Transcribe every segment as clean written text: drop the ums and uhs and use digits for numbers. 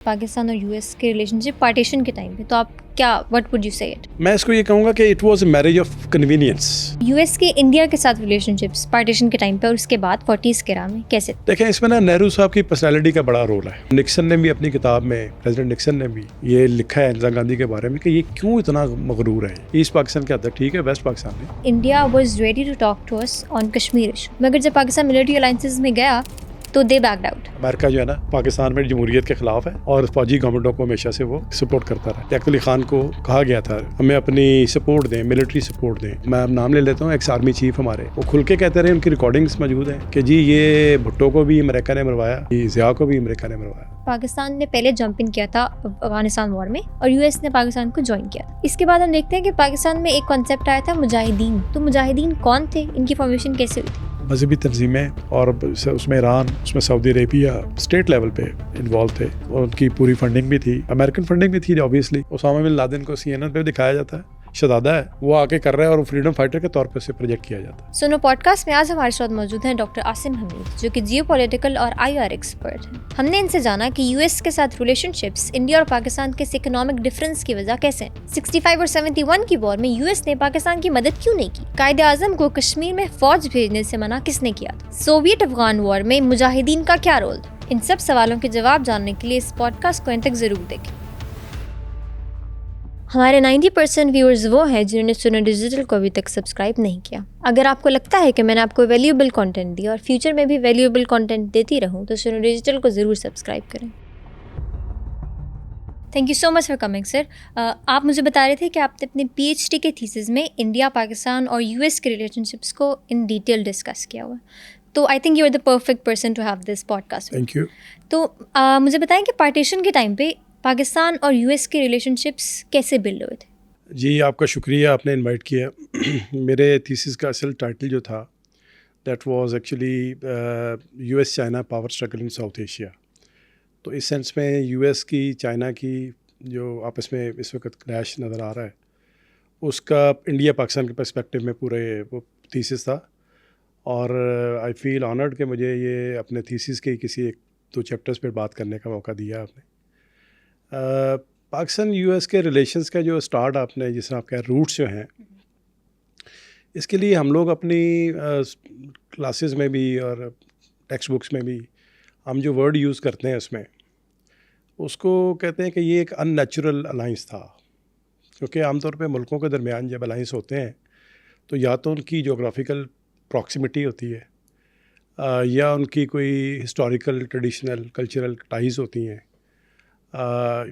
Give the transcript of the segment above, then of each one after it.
पाकिस्तान और यूएस के relationship partition के टाइम पे, तो आप क्या व्हाट वुड यू से इट? मैं इसको ये कहूँगा कि it was a marriage of convenience. US के इंडिया के साथ रिलेशनशिप्स पार्टीशन के टाइम पे और उसके बाद 40s के में कैसे? देखें, इसमें ना नेहरू साहब की पर्सनालिटी का बड़ा रोल है। निक्सन ने भी अपनी किताब में, प्रेसिडेंट निक्सन ने भी ये लिखा है इंदिरा गांधी के बारे में कि ये क्यों इतना मगरूर है। ईस्ट पाकिस्तान के अंदर ठीक है, वेस्ट पाकिस्तान में India was ready to talk to us on Kashmir issue, मगर जब पाकिस्तान मिलिट्री अलायंसेस में गया तो दे बैक्ड आउट। अमेरिका जो है ना पाकिस्तान में जमहूरियत के खिलाफ है और फौजी गवर्नमेंटों को हमेशा से वो सपोर्ट करता रहा। तैयब अली खान को कहा गया था हमें अपनी सपोर्ट दें, मिलिट्री सपोर्ट दें। मैं अब नाम ले लेता हूँ, एक्स आर्मी चीफ हमारे, वो खुल के कहते रहे, उनकी रिकॉर्डिंग्स मौजूद हैं कि जी ये भुट्टो को भी अमेरिका ने मरवाया, ज़िया को भी अमेरिका ने मरवाया। पाकिस्तान ने पहले जंप इन किया था अफगानिस्तान वॉर में और यूएस ने पाकिस्तान को ज्वाइन किया था। इसके बाद हम देखते हैं कि पाकिस्तान में एक कॉन्सेप्ट आया था मुजाहिदीन। तो मुजाहिदीन कौन थे, इनकी फॉर्मेशन कैसे हुई थी? मजहबी तंजीमें और उसमें ईरान, उसमें सऊदी अरेबिया स्टेट लेवल पे इन्वॉल्व थे और उनकी पूरी फंडिंग भी थी, अमेरिकन फंडिंग भी थी। ऑब्वियसली ओसामा बिन लादेन को CNN पे दिखाया जाता है, शहजादा है, वो आके कर रहा है और फ्रीडम फाइटर के तौर पे उसे प्रोजेक्ट किया जाता है। सुनो पॉडकास्ट में आज हमारे साथ मौजूद हैं डॉक्टर आसिम हमीद, जो कि जियोपॉलिटिकल और IR एक्सपर्ट हैं। हमने इनसे जाना कि यूएस के साथ रिलेशनशिप्स इंडिया और पाकिस्तान के इकोनॉमिक डिफरेंस की वजह कैसे हैं। 65 और 71 की वॉर में यूएस ने पाकिस्तान की मदद क्यों नहीं की? कायदे आजम को कश्मीर में फौज भेजने से मना किसने किया था? सोवियत अफगान वॉर में मुजाहिदीन का क्या रोल था? इन सब सवालों के जवाब जानने के लिए इस पॉडकास्ट को अंत तक जरूर देखें। हमारे 90% व्यूअर्स वो हैं जिन्होंने सुनो डिजिटल को अभी तक सब्सक्राइब नहीं किया। अगर आपको लगता है कि मैंने आपको वैल्यूएबल कंटेंट दिया और फ्यूचर में भी वैल्यूएबल कंटेंट देती रहूं, तो सुनो डिजिटल को ज़रूर सब्सक्राइब करें। Thank you so much for coming sir. आप मुझे बता रहे थे कि आपने अपने PhD के थीसिस में इंडिया, पाकिस्तान और यूएस के रिलेशनशिप्स को इन डिटेल डिस्कस किया हुआ। तो I think you are the perfect person to have this podcast. Thank you. तो मुझे बताएं कि पार्टीशन के टाइम पे पाकिस्तान और यूएस के रिलेशनशिप्स कैसे बिल्ड हुए थे? जी आपका शुक्रिया, आपने इनवाइट किया। मेरे थीसिस का असल टाइटल जो था that was actually US China power struggle in south Asia. तो इस सेंस में US की, चाइना की जो आपस में इस वक्त क्रैश नज़र आ रहा है, उसका इंडिया पाकिस्तान के पर्सपेक्टिव में पूरे वो थीसिस था। और आई फील ऑनर्ड कि मुझे ये अपने थीसिस के किसी एक दो चैप्टर्स पर बात करने का मौका दिया आपने। पाकिस्तान US के रिलेशंस का जो स्टार्ट आपने, जिस तरह आप कह रूट्स जो हैं, इसके लिए हम लोग अपनी क्लासेस में भी और टेक्स्ट बुक्स में भी हम जो वर्ड यूज़ करते हैं उसमें, उसको कहते हैं कि ये एक अननेचुरल अलाइंस था। क्योंकि आमतौर पे मुल्कों के दरमियान जब अलाइंस होते हैं तो या तो उनकी जोग्राफिकल प्रॉक्सिमिटी होती है या उनकी कोई हिस्टोरिकल, ट्रेडिशनल, कल्चरल टाइज़ होती हैं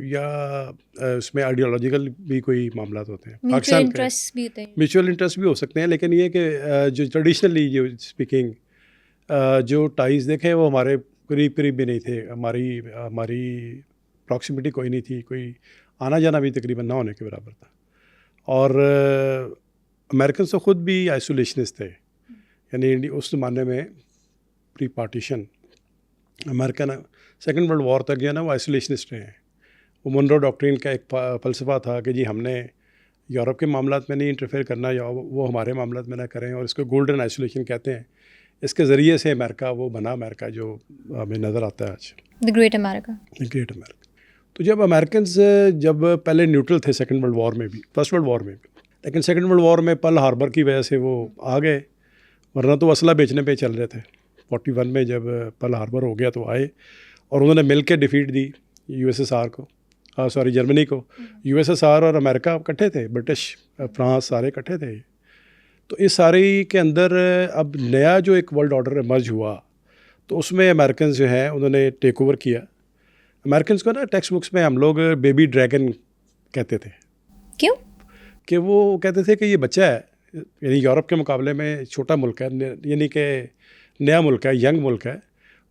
या उसमें आइडियोलॉजिकल भी कोई मामला होते हैं। म्यूचुअल इंटरेस्ट भी होते हैं। म्यूचुअल इंटरेस्ट भी हो सकते हैं, लेकिन ये कि जो ट्रेडिशनली जो स्पीकिंग जो टाइज देखें वो हमारे करीब करीब भी नहीं थे। हमारी प्रॉक्सिमिटी कोई नहीं थी, कोई आना जाना भी तकरीबन ना होने के बराबर था। और अमेरिकन तो ख़ुद भी आइसोलेशनिस्ट थे, यानी उस ज़माने में pre partition American second world war तक जो है ना वो आइसोलेशनिस्ट रहे हैं। वो मुनरो डॉक्ट्रिन का एक फ़लसफ़ा था कि जी हमने यूरोप के मामलात में नहीं इंटरफेयर करना या वो हमारे मामलात में ना करें, और इसको गोल्डन आइसोलेशन कहते हैं। इसके ज़रिए से अमेरिका वो बना, अमेरिका जो हमें नज़र आता है आज, the great America. The great America. तो जब अमेरिकन जब पहले न्यूट्रल थे सेकेंड वर्ल्ड वॉर में भी, फर्स्ट वर्ल्ड वॉर में भी, लेकिन सेकेंड वर्ल्ड वॉर में पर्ल हार्बर की वजह से वो आ गए, वरना तो असला बेचने पे चल रहे थे। 41 में जब पर्ल हार्बर हो गया तो आए और उन्होंने मिल के डिफीट दी USSR को, जर्मनी को। USSR और अमेरिका इकट्ठे थे, ब्रिटिश, फ्रांस सारे इकट्ठे थे। तो इस सारे के अंदर अब नया जो एक वर्ल्ड ऑर्डर इमर्ज हुआ, तो उसमें अमेरिकन जो हैं उन्होंने टेक ओवर किया। अमेरिकन को ना टेक्स्ट बुक्स में हम लोग बेबी ड्रैगन कहते थे। क्यों? कि वो कहते थे कि ये बच्चा है, यानी यूरोप के मुकाबले में छोटा मुल्क है, यानी कि नया मुल्क है, यंग मुल्क है,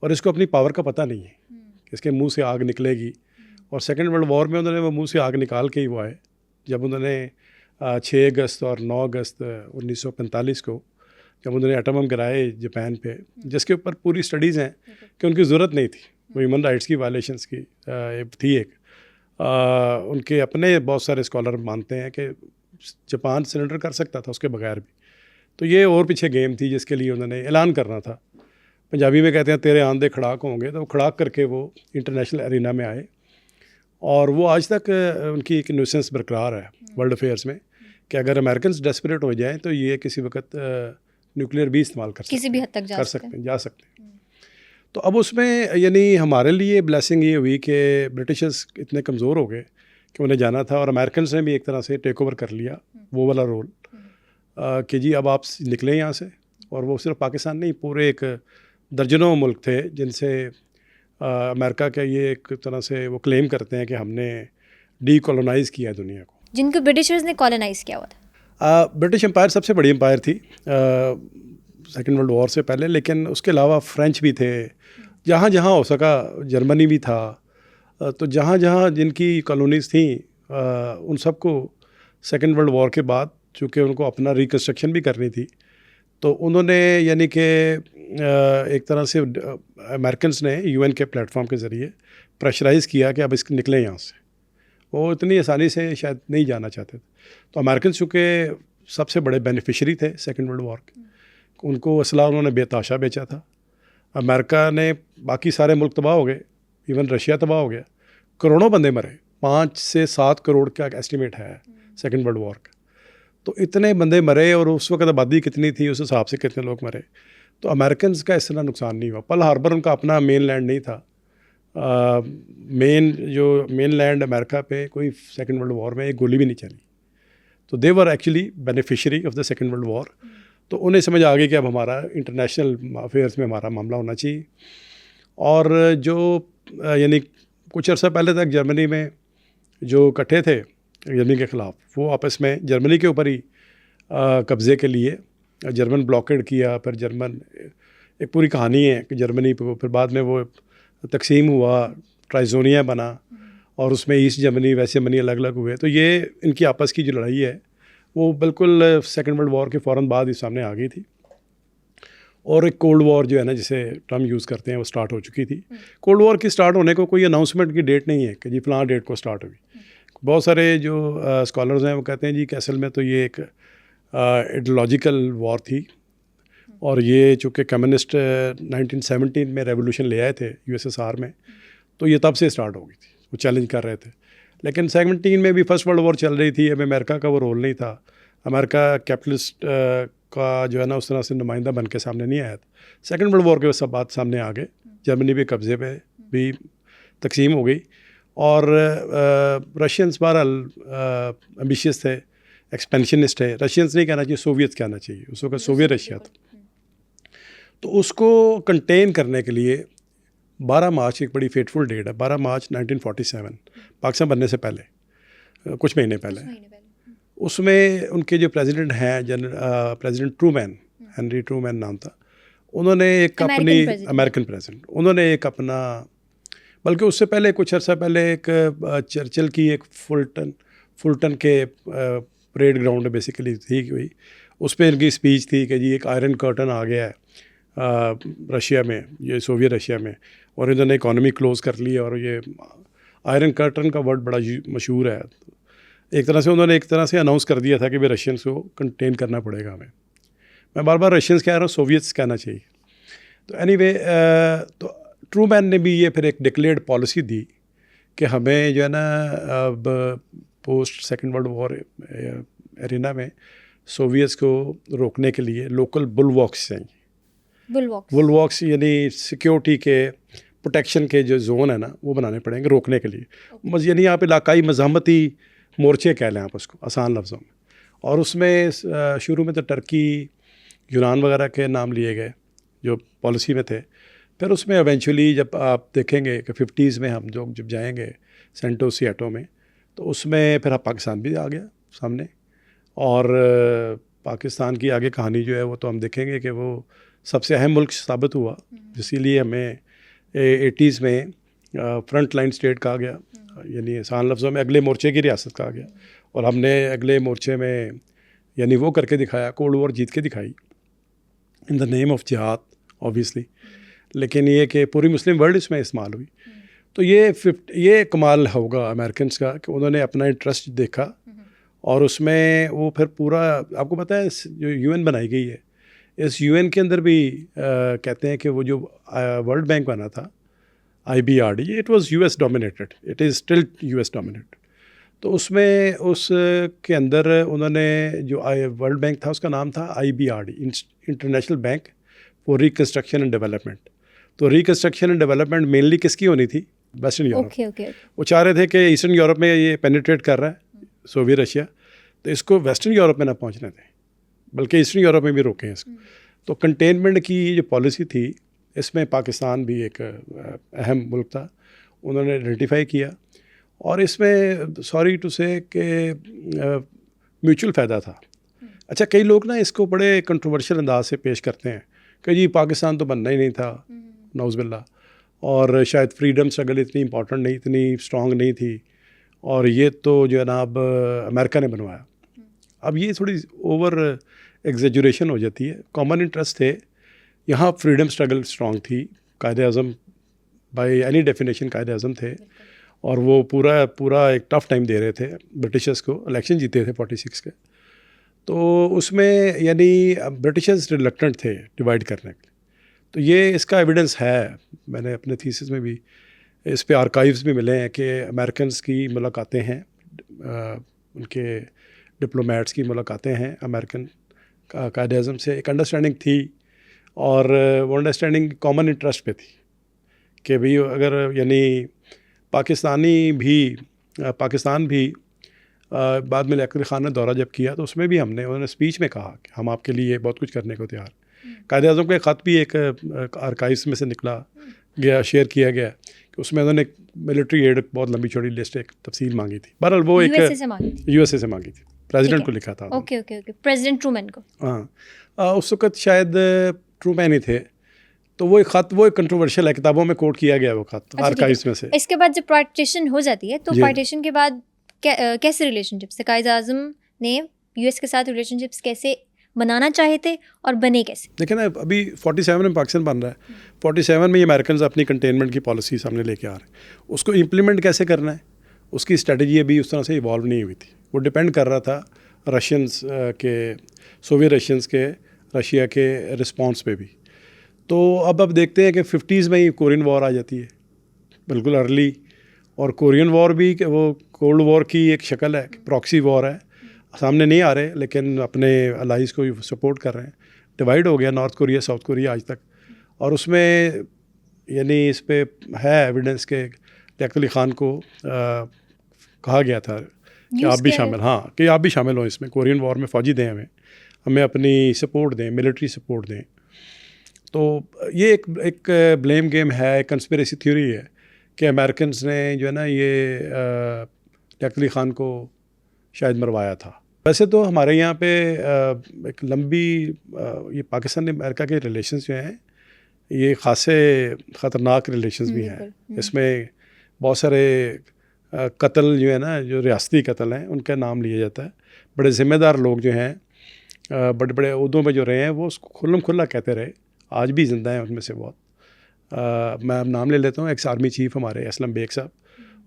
और इसको अपनी पावर का पता नहीं है कि इसके मुंह से आग निकलेगी। और सेकेंड वर्ल्ड वॉर में उन्होंने वो मुंह से आग निकाल के ही वो आए, जब उन्होंने 6 अगस्त और 9 अगस्त 1945 को जब उन्होंने एटम बम गिराए जापान पे, जिसके ऊपर पूरी स्टडीज़ हैं कि उनकी ज़रूरत नहीं थी, वो ह्यूमन राइट्स की वायलेशंस की थी एक। उनके अपने बहुत सारे स्कॉलर मानते हैं कि जापान सरेंडर कर सकता था उसके बगैर भी। तो ये और पीछे गेम थी जिसके लिए उन्होंने ऐलान करना था। पंजाबी में कहते हैं तेरे आंधे खड़ाक होंगे, तो वो खड़ाक करके वो इंटरनेशनल एरिना में आए और वो आज तक उनकी एक इन्वेसेंस बरकरार है वर्ल्ड अफेयर्स में कि अगर अमेरिकन डेस्परेट हो जाएं तो ये किसी वक्त न्यूक्लियर भी इस्तेमाल कर सकते किसी भी हद तक जा सकते हैं। तो अब उसमें यानी हमारे लिए ब्लेसिंग ये हुई कि ब्रिटिशर्स इतने कमज़ोर हो गए कि उन्हें जाना था, और अमेरिकन ने भी एक तरह से टेक ओवर कर लिया वो वाला रोल कि जी अब आप निकलें यहाँ से। और वो सिर्फ पाकिस्तान नहीं, पूरे एक दर्जनों मुल्क थे जिनसे अमेरिका का ये एक तरह से वो क्लेम करते हैं कि हमने डीकोलोनाइज़ किया दुनिया को, जिनको ब्रिटिशर्स ने कॉलोनाइज किया हुआ था। ब्रिटिश एम्पायर सबसे बड़ी एम्पायर थी सेकेंड वर्ल्ड वॉर से पहले, लेकिन उसके अलावा फ्रेंच भी थे, जहाँ जहाँ हो सका, जर्मनी भी था। तो जहाँ जहाँ जिनकी कॉलोनीज़ थी उन सबको सेकेंड वर्ल्ड वॉर के बाद चूँकि उनको अपना रिकन्स्ट्रक्शन भी करनी थी, तो उन्होंने यानी कि एक तरह से अमेरिकन्स ने यूएन के प्लेटफॉर्म के ज़रिए प्रेशराइज़ किया कि अब इसके निकलें यहाँ से। वो इतनी आसानी से शायद नहीं जाना चाहते थे। तो अमेरिकन चूँकि सबसे बड़े बेनिफिशरी थे सेकेंड वर्ल्ड वॉर के, उनको असला उन्होंने बेताशा बेचा था। अमेरिका ने, बाकी सारे मुल्क तबाह हो गए, इवन रशिया तबाह हो गया, करोड़ों बंदे मरे, 5 से 7 करोड़ का एस्टिमेट है सेकेंड वर्ल्ड वॉर का। तो इतने बंदे मरे, और उस वक्त आबादी कितनी थी उस हिसाब से कितने लोग मरे। तो अमेरिकन का इस तरह नुकसान नहीं हुआ। पर्ल हार्बर उनका अपना मेन लैंड नहीं था, मेन लैंड अमेरिका पे कोई सेकेंड वर्ल्ड वॉर में एक गोली भी नहीं चली। तो they were actually beneficiary of the second world war. तो उन्हें समझ आ गई कि अब हमारा इंटरनेशनल अफेयर्स में हमारा मामला होना चाहिए। और जो यानी कुछ अर्सा पहले तक जर्मनी में जो इकट्ठे थे जर्मनी के ख़िलाफ़, वो आपस में जर्मनी के ऊपर ही कब्ज़े के लिए जर्मन ब्लॉकेड किया। फिर जर्मन, एक पूरी कहानी है कि जर्मनी को फिर बाद में वो तकसीम हुआ, ट्राइजोनिया बना, और उसमें ईस्ट जर्मनी वेस्ट जर्मनी अलग अलग हुए। तो ये इनकी आपस की जो लड़ाई है वो बिल्कुल सेकेंड वर्ल्ड वॉर के फ़ौरन बाद ही सामने आ गई थी। और एक कोल्ड वॉर जो है ना, जिसे टर्म यूज़ करते हैं, वो स्टार्ट हो चुकी थी। कोल्ड वॉर की स्टार्ट होने को कोई अनाउंसमेंट की डेट नहीं है कि जी फ़लाँ डेट को स्टार्ट हुई। बहुत सारे जो स्कॉलर्स हैं वो कहते हैं जी कि असल में तो ये एक आइडियोलॉजिकल वॉर थी, और ये चूँकि कम्युनिस्ट 1917 में रेवोल्यूशन ले आए थे यूएसएसआर में, तो ये तब से स्टार्ट हो गई थी, वो चैलेंज कर रहे थे। लेकिन 17 में भी फर्स्ट वर्ल्ड वॉर चल रही थी, अब अमेरिका का वो रोल नहीं था। अमेरिका कैपिटलिस्ट का जो है ना उस तरह से नुमाइंदा बन के सामने नहीं आया था। सेकेंड वर्ल्ड वॉर के सब बात सामने आ गए, जर्मनी भी कब्ज़े पे भी तकसीम हो गई, और रशियंस बहरहाल एम्बिशियस थे, एक्सपेंशनिस्ट थे। रशियंस नहीं कहना चाहिए, सोवियत कहना चाहिए, उस वक्त सोवियत रशिया था। तो उसको कंटेन करने के लिए 12 मार्च एक बड़ी फेटफुल डेट है, 12 मार्च 1947, पाकिस्तान बनने से पहले, कुछ महीने पहले। उसमें उनके जो प्रेसिडेंट हैं, प्रेसिडेंट ट्रूमैन, हेनरी ट्रूमैन नाम था, उन्होंने एक अपनी अमेरिकन प्रेसिडेंट, उन्होंने एक अपना, बल्कि उससे पहले कुछ अर्सा पहले एक चर्चिल की एक फुलटन के परेड ग्राउंड में बेसिकली थी हुई, उस पर इनकी स्पीच थी कि जी एक आयरन कर्टन आ गया है रशिया में, ये सोवियत रशिया में, और इन्होंने इकॉनमी क्लोज़ कर ली। और ये आयरन कर्टन का वर्ड बड़ा मशहूर है। एक तरह से उन्होंने एक तरह से अनाउंस कर दिया था कि भाई रशियंस को कंटेन करना पड़ेगा हमें। मैं बार बार रशियंस कह रहा हूँ, सोवियट्स कहना चाहिए। तो एनीवे, तो ट्रूमैन ने भी ये फिर एक डिक्लेयर्ड पॉलिसी दी कि हमें जो है ना अब post second world war arena में सोवियट्स को रोकने के लिए लोकल बुलवॉक्स चाहिए। बुलवॉक्स यानी सिक्योरिटी के, प्रोटेक्शन के जो जोन है ना, वो बनाने पड़ेंगे रोकने के लिए। यानी आप इलाकाई मज़ामती मोर्चे कह लें आप उसको आसान लफ्ज़ों में। और उसमें शुरू में तो टर्की, यूनान वगैरह के नाम लिए गए जो पॉलिसी में थे। फिर उसमें एवेंचुअली जब आप देखेंगे कि 50s में हम जब जाएंगे सेंटो सियाटो में, तो उसमें फिर पाकिस्तान भी आ गया सामने। और पाकिस्तान की आगे कहानी जो है वो तो हम देखेंगे कि वो सबसे अहम मुल्क साबित हुआ, इसीलिए हमें 80s में फ्रंट लाइन स्टेट कहा गया, यानी आसान लफ्ज़ों में अगले मोर्चे की रियासत कहा गया। और हमने अगले मोर्चे में यानी वो करके दिखाया, कोल्ड वॉर जीत के दिखाई इन द नेम ऑफ जिहाद ऑब्वियसली। लेकिन ये कि पूरी मुस्लिम वर्ल्ड इसमें इस्तेमाल हुई। तो ये कमाल होगा अमेरिकन का कि उन्होंने अपना इंटरेस्ट देखा, और उसमें वो फिर पूरा, आपको पता है जो यूएन बनाई गई है, इस यूएन के अंदर भी कहते हैं कि वो जो वर्ल्ड बैंक बना था, IBRD, it was US dominated, it is still US dominated. तो उसमें उसके अंदर उन्होंने जो वर्ल्ड बैंक था उसका नाम था IBRD, international bank for reconstruction and development. तो रिकन्स्ट्रक्शन एंड डेवलपमेंट मेनली किसकी होनी थी? Western Europe. Okay okay. वो चाह रहे थे कि ईस्टर्न यूरोप में ये पेनिट्रेट कर रहा है सोवियत रशिया, तो इसको वेस्टर्न यूरोप में ना पहुंचने दें, बल्कि ईस्टर्न यूरोप में भी रोकें इसको। तो कंटेनमेंट की जो पॉलिसी थी, इसमें पाकिस्तान भी एक अहम मुल्क था, उन्होंने आइडेंटिफाई किया। और इसमें सॉरी टू से कि म्यूचुअल फ़ायदा था। अच्छा, कई लोग ना इसको बड़े कंट्रोवर्शियल अंदाज से पेश करते हैं कि जी पाकिस्तान तो बनना ही नहीं था, नौज़बिल्ला, और शायद फ्रीडम स्ट्रगल इतनी इंपॉर्टेंट नहीं, इतनी स्ट्रॉन्ग नहीं थी, और ये तो जो है ना अब अमेरिका ने बनवाया। अब ये थोड़ी ओवर एग्जेजुरेशन हो जाती है। कॉमन इंटरेस्ट थे, यहाँ फ्रीडम स्ट्रगल स्ट्रॉन्ग थी, कायदे आज़म बाय एनी डेफिनेशन कायदे आज़म थे, और वो पूरा एक टफ़ टाइम दे रहे थे ब्रिटिशर्स को। इलेक्शन जीते थे 46 के, तो उसमें यानी ब्रिटिशर्स रिलक्टेंट थे डिवाइड करने के। तो ये इसका एविडेंस है, मैंने अपने थीसिस में भी इस पे आर्काइव्स भी मिले हैं कि अमेरिकन्स की मुलाकातें हैं, उनके डिप्लोमेट्स की मुलाकातें हैं अमेरिकन कायदे आज़म से, एक अंडरस्टैंडिंग थी, और वो अंडरस्टैंडिंग कॉमन इंटरेस्ट पे थी कि भाई अगर यानी पाकिस्तान भी बाद में लियाकत अली ख़ान ने दौरा जब किया तो उसमें भी उन्होंने स्पीच में कहा कि हम आपके लिए बहुत कुछ करने को तैयार। कायदे आज़म का एक ख़त भी एक आर्काइव्स में से निकला गया, शेयर किया गया, कि उसमें उन्होंने मिलिट्री एड बहुत लंबी चौड़ी लिस्ट एक तफसील मांगी थी। बहरहाल वो एक USA से मांगी थी, प्रेसिडेंट को लिखा था। Okay okay okay, president Truman को। हाँ, उस वक्त शायद ट्रूमैन ही थे। तो वो एक ख़त, वो एक कंट्रोवर्शियल है, किताबों में कोट किया गया वो ख़त आर्काइव्स में से। इसके बाद जब पार्टीशन हो जाती है, तो पार्टीशन के बाद कैसे रिलेशनशिप्स थे? कायदे आज़म ने US के साथ रिलेशनशिप्स कैसे बनाना चाहे थे और बने कैसे? देखिए ना, अभी 47 में पाकिस्तान बन रहा है, 47 में ये अमेरिकन अपनी कंटेनमेंट की पॉलिसी सामने लेके आ रहे हैं। उसको इम्प्लीमेंट कैसे करना है, उसकी स्ट्रेटजी अभी उस तरह से इवॉल्व नहीं हुई थी। वो डिपेंड कर रहा था रशियंस के, सोवियत रशियंस के, रशिया के रिस्पॉन्स पे भी। तो अब देखते हैं कि 50s में ही कोरियन वॉर आ जाती है, बिल्कुल अर्ली। और कोरियन वॉर भी वो कोल्ड वॉर की एक शक्ल है, प्रॉक्सी वॉर है, सामने नहीं आ रहे लेकिन अपने अलाइज को सपोर्ट कर रहे हैं। डिवाइड हो गया नॉर्थ कोरिया साउथ कोरिया आज तक, और उसमें यानी इस पे है एविडेंस के लियाकत अली ख़ान को कहा गया था कि आप भी शामिल, हाँ, कि आप भी शामिल हो इसमें, कोरियन वॉर में फ़ौजी दें, हमें अपनी सपोर्ट दें, मिलिट्री सपोर्ट दें। तो ये एक ब्लेम गेम है, एक कंस्पिरेसी थ्योरी है कि अमेरिकन्स ने जो है ना ये लियाकत अली ख़ान को शायद मरवाया था। वैसे तो हमारे यहाँ पे एक लंबी ये पाकिस्तान ने अमेरिका के रिलेशंस जो हैं ये ख़ासे ख़तरनाक रिलेशंस भी हैं। इसमें बहुत सारे कत्ल जो है ना, जो रियासती कत्ल हैं, उनका नाम लिया जाता है। बड़े ज़िम्मेदार लोग जो हैं, बड़े बड़े उहदों में जो रहे हैं, वो उसको खुल्लम खुल्ला कहते रहे, आज भी ज़िंदा हैं उनमें से बहुत। मैं अब नाम ले लेता हूँ, एक्स आर्मी चीफ़ हमारे असलम बेग साहब,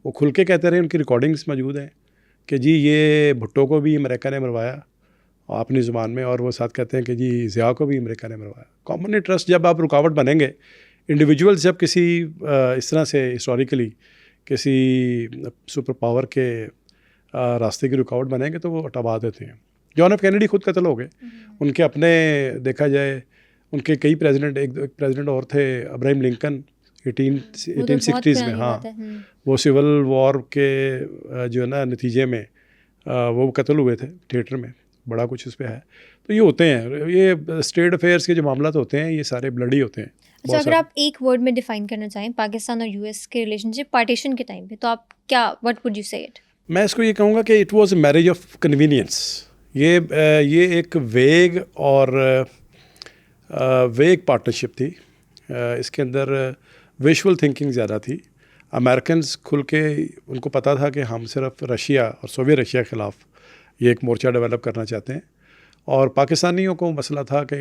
वो खुल के कहते रहे, उनकी रिकॉर्डिंग्स मौजूद हैं कि जी ये भुट्टो को भी अमेरिका ने मरवाया अपनी ज़ुबान में, और वो साथ कहते हैं कि जी ज़िया को भी अमेरिका ने मरवाया। कॉमन इंटरेस्ट जब आप रुकावट बनेंगे, इंडिविजुअल्स जब किसी इस तरह से हिस्टोरिकली किसी सुपर पावर के रास्ते की रुकावट बनेंगे तो वो हटवा देते हैं। जॉन एफ कैनेडी खुद कत्ल हो गए, उनके अपने देखा जाए उनके कई प्रेसिडेंट, एक प्रेसिडेंट और थे अब्राहम लिंकन 1860s में, हाँ, वो सिविल वॉर के जो है ना नतीजे में वो कत्ल हुए थे थिएटर में, बड़ा कुछ उस पर है। तो ये होते हैं, ये स्टेट अफेयर्स के जो मामला होते हैं ये सारे ब्लडी होते हैं। अच्छा, अगर आप एक वर्ड में डिफाइन करना चाहें पाकिस्तान और US के रिलेशनशिप पार्टीशन के टाइम पे, तो आप क्या, व्हाट वुड यू से इट? मैं इसको ये कहूँगा कि it was a marriage of convenience. ये एक वेग और वेग पार्टनरशिप थी। इसके अंदर विजुअल थिंकिंग ज़्यादा थी। अमेरिकन्स खुल के, उनको पता था कि हम सिर्फ रशिया और सोवियत रशिया के ख़िलाफ़ ये एक मोर्चा डेवलप करना चाहते हैं, और पाकिस्तानियों को मसला था कि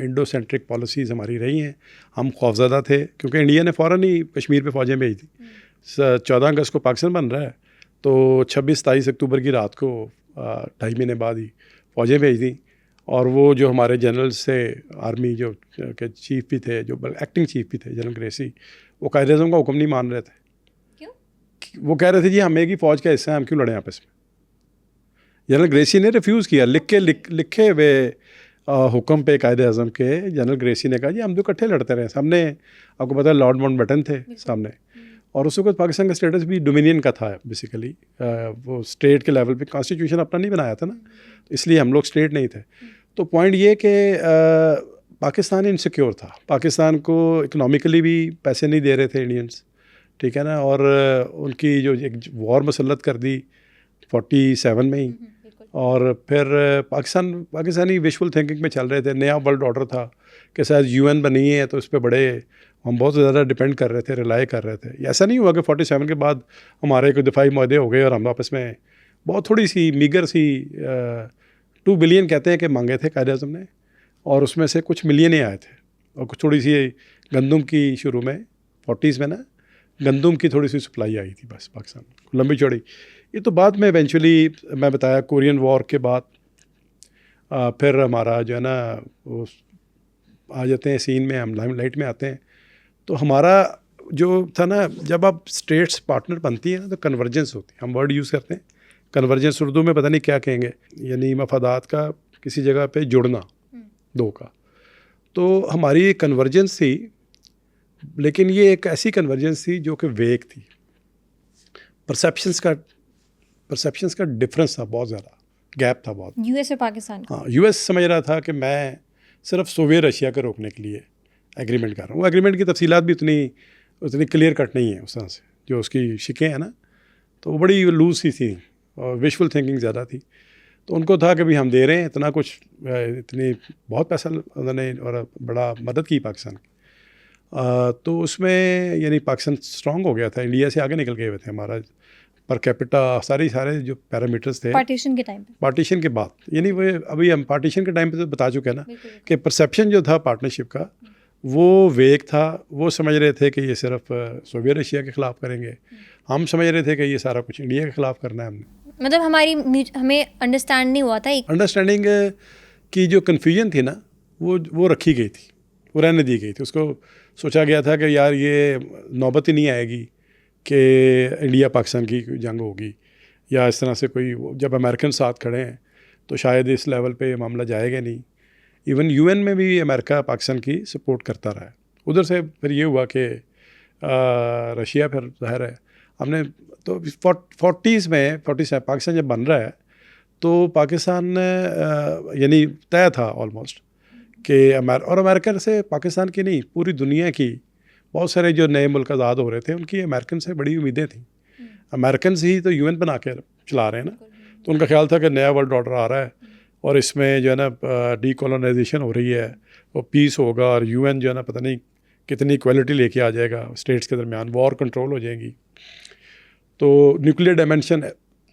इंडो सेंट्रिक पॉलिसीज़ हमारी रही हैं, हम खौफज़दा थे क्योंकि इंडिया ने फ़ौरन ही कश्मीर पे फ़ौजें भेज दी। 14 अगस्त को पाकिस्तान बन रहा है, तो 26-27 अक्टूबर की रात को 2.5 महीने बाद ही फ़ौजें भेज दी। और वो जो हमारे जनरल्स थे, आर्मी जो के चीफ़ भी थे, जो एक्टिंग चीफ़ भी थे, जनरल ग्रेसी, वो कायद-ए-आज़म का हुक्म नहीं मान रहे थे। क्यों? वो कह रहे थे जी हम एक ही फ़ौज का हिस्सा हैं, हम क्यों लड़ें आपस में। जनरल ग्रेसी ने रिफ्यूज़ किया, लिखे हुए हुक्म पे कायद-ए-आज़म के जनरल ग्रेसी ने कहा जी हम तो इकट्ठे लड़ते रहे। सामने आपको पता है लॉर्ड माउंटबेटन थे सामने, और उस वक्त पाकिस्तान का स्टेटस भी डोमिनियन का था बेसिकली। वो स्टेट के लेवल पे कॉन्स्टिट्यूशन अपना नहीं बनाया था ना, इसलिए हम लोग स्टेट नहीं थे। तो पॉइंट ये कि पाकिस्तान इनसिक्योर था, पाकिस्तान को इकनॉमिकली भी पैसे नहीं दे रहे थे इंडियंस, ठीक है ना, और उनकी जो एक वॉर मुसल्लत कर दी 47 में ही, और फिर पाकिस्तानी विजुअल थिंकिंग में चल रहे थे। नया वर्ल्ड ऑर्डर था कि शायद यूएन बनी है तो उस पर बड़े हम बहुत ज़्यादा डिपेंड कर रहे थे, रिलाई कर रहे थे। ऐसा नहीं हुआ कि 47 के बाद हमारे कोई दिफाई मुआहदे हो गए और हम आपस में बहुत थोड़ी सी मीगर सी 2 बिलियन कहते हैं कि मांगे थे कायद-ए-आज़म ने, और उसमें से कुछ मिलियन ही आए थे, और कुछ थोड़ी सी गंदम की शुरू में 40s में ना गंदम की थोड़ी सी सप्लाई आई थी बस पाकिस्तान, लंबी चौड़ी। ये तो बाद में इवेंचुअली मैं बताया कोरियन वॉर के बाद फिर हमारा जो है ना वो आ जाते हैं सीन में, हम लाइमलाइट में आते हैं। तो हमारा जो था ना, जब आप स्टेट्स पार्टनर बनती हैं ना तो कन्वर्जेंस होती है, हम वर्ड यूज़ करते हैं कन्वर्जेंस, उर्दू में पता नहीं क्या कहेंगे, यानी मफादात का किसी जगह पे जुड़ना दो का। तो हमारी कन्वर्जेंस थी, लेकिन ये एक ऐसी कन्वर्जेंस थी जो कि वेग थी। परसेप्शंस का डिफरेंस था, बहुत ज़्यादा गैप था बहुत। यूएस और पाकिस्तान। हाँ, यूएस समझ रहा था कि मैं सिर्फ सोवियत रशिया को रोकने के लिए एग्रीमेंट कर रहा हूँ। वो एग्रीमेंट की तफसीलात भी उतनी क्लियर कट नहीं है उस तरह से, जो उसकी शिकें हैं ना, तो वो बड़ी लूज सी थी और विजुअल थिंकिंग ज़्यादा थी। तो उनको था कि भाई हम दे रहे हैं इतना कुछ, इतनी बहुत पैसा उन्होंने और बड़ा मदद की पाकिस्तान की। तो उसमें यानी पाकिस्तान स्ट्रॉन्ग हो गया था, इंडिया से आगे निकल गए हुए थे। हमारा पर कैपिटा सारे जो पैरामीटर्स थे पार्टीशन के टाइम पे, पार्टीशन के बाद, यानी वो अभी हम पार्टीशन के टाइम पे तो बता चुके हैं ना कि परसेप्शन जो था पार्टनरशिप का वो वेग था। वो समझ रहे थे कि ये सिर्फ सोवियत रशिया के ख़िलाफ़ करेंगे, हम समझ रहे थे कि ये सारा कुछ इंडिया के ख़िलाफ़ करना है हमने। मतलब हमें अंडरस्टैंड नहीं हुआ था। अंडरस्टैंडिंग की जो कन्फ्यूजन थी ना वो रखी गई थी, वो रहने दी गई थी। उसको सोचा गया था कि यार ये नौबत ही नहीं आएगी कि इंडिया पाकिस्तान की जंग होगी या इस तरह से कोई, जब अमेरिकन साथ खड़े हैं तो शायद इस लेवल पे ये मामला जाएगा नहीं। इवन यूएन में भी अमेरिका पाकिस्तान की सपोर्ट करता रहा है। उधर से फिर ये हुआ कि रशिया, फिर ज़ाहिर है हमने तो 40s में 47 पाकिस्तान जब बन रहा है तो पाकिस्तान यानी तय था ऑलमोस्ट कि अमेरिका से पाकिस्तान की नहीं पूरी दुनिया की बहुत सारे जो नए मुल्क आज़ाद हो रहे थे उनकी अमेरिकन से बड़ी उम्मीदें थी। अमेरिकन ही तो यूएन बना के चला रहे हैं ना, तो उनका ख्याल था कि नया वर्ल्ड ऑर्डर आ रहा है और इसमें जो है ना डीकोलोनाइजेशन हो रही है, वो पीस होगा और यूएन जो है ना पता नहीं कितनी इक्वलिटी लेके आ जाएगा स्टेट्स के दरमियान, वॉर कंट्रोल हो जाएगी। तो न्यूक्लियर डायमेंशन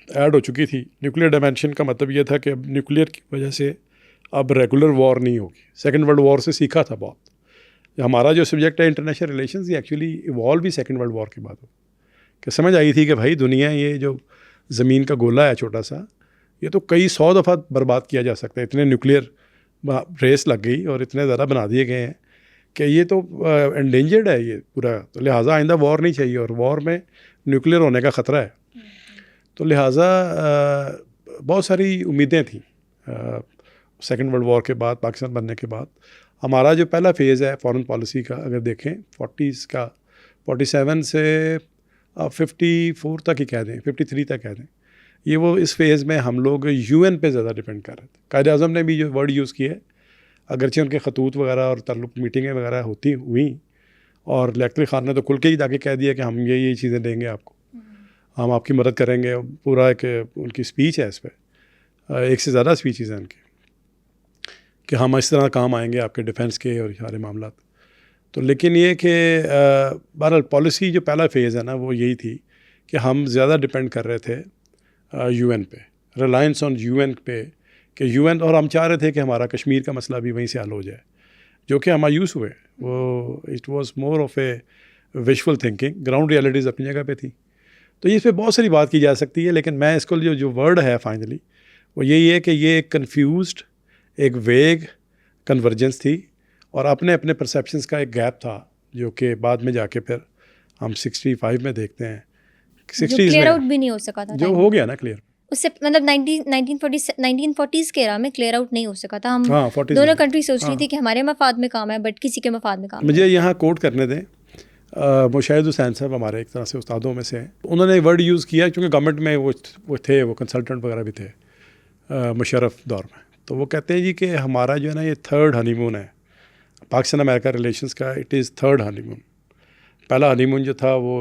ऐड हो चुकी थी। न्यूक्लियर डायमेंशन का मतलब ये था कि अब न्यूक्लियर की वजह से अब रेगुलर वॉर नहीं होगी। सेकेंड वर्ल्ड वॉर से सीखा था बहुत। हमारा जो सब्जेक्ट है इंटरनेशनल रिलेशंस, ये एक्चुअली इवॉल्व भी सेकेंड वर्ल्ड वॉर के बाद हो, कि समझ आई थी कि भाई दुनिया, ये जो ज़मीन का गोला है छोटा सा, ये तो कई 100 दफ़ा बर्बाद किया जा सकता है। इतने न्यूक्लियर रेस लग गई और इतने ज़्यादा बना दिए गए हैं कि ये तो एंडेंजर्ड है ये पूरा। तो लिहाजा आइंदा वॉर नहीं चाहिए, और वॉर में न्यूक्लियर होने का ख़तरा है। तो लिहाजा बहुत सारी उम्मीदें थी सेकेंड वर्ल्ड वॉर के बाद, पाकिस्तान बनने के बाद। हमारा जो पहला फेज़ है फॉरेन पॉलिसी का, अगर देखें 40s का, 47 से 54 तक ही कह दें, 53 तक कह दें, ये वो इस फेज़ में हम लोग यूएन पे ज़्यादा डिपेंड कर रहे थे। कायद-ए-आज़म ने भी जो वर्ड यूज़ किया है, अगरचे उनके खतूत वगैरह और ताल्लुक मीटिंगें वगैरह हुई, और लेफ्टिनेंट खान ने तो खुल के ही जाके कह दिया कि हम ये चीज़ें देंगे आपको, हम आपकी मदद करेंगे। पूरा एक उनकी स्पीच है इस पर, एक से ज़्यादा स्पीचेज़ हैं उनकी, कि हम इस तरह काम आएंगे आपके डिफेंस के और सारे मामला। तो लेकिन ये कि बहरहाल पॉलिसी जो पहला फेज़ है ना वो यही थी कि हम ज़्यादा डिपेंड कर रहे थे यूएन पे, रिलायंस ऑन यूएन पे, कि यूएन, और हम चाह रहे थे कि हमारा कश्मीर का मसला भी वहीं से हल हो जाए, जो कि हम मायूस हुए। वो it was more of A visual thinking, ground realities अपनी जगह पे थी। तो इस पर बहुत सारी बात की जा सकती है, लेकिन मैं इसको जो वर्ड है फाइनली वो यही है कि ये एक कन्फ्यूज्ड, एक वेग कन्वर्जेंस थी, और अपने अपने परसेप्शंस का एक गैप था, जो कि बाद में जाके फिर हम्म। हम 65 में देखते हैं, जो 60s क्लियर आउट में भी नहीं हो सका था जो time हो पे। गया ना क्लियर। उससे मतलब 1940s के एरा में क्लियर आउट नहीं हो सका था। हम हाँ 40s दोनों में। कंट्री सोच रही हाँ थी कि हमारे मफाद में काम है, बट किसी के मफाद में काम मुझे नहीं। यहाँ कोट करने दें, मुशाहिद हुसैन साहब हमारे एक तरह से उस्तादों में से हैं। उन्होंने एक वर्ड यूज़ किया क्योंकि गवर्नमेंट में वो थे, वो कंसल्टेंट वगैरह भी थे मुशर्रफ दौर में। तो वो कहते हैं जी कि हमारा जो है ना ये थर्ड हनीमून है पाकिस्तान अमेरिका रिलेशंस का। It is third honeymoon. पहला हनीमून जो था वो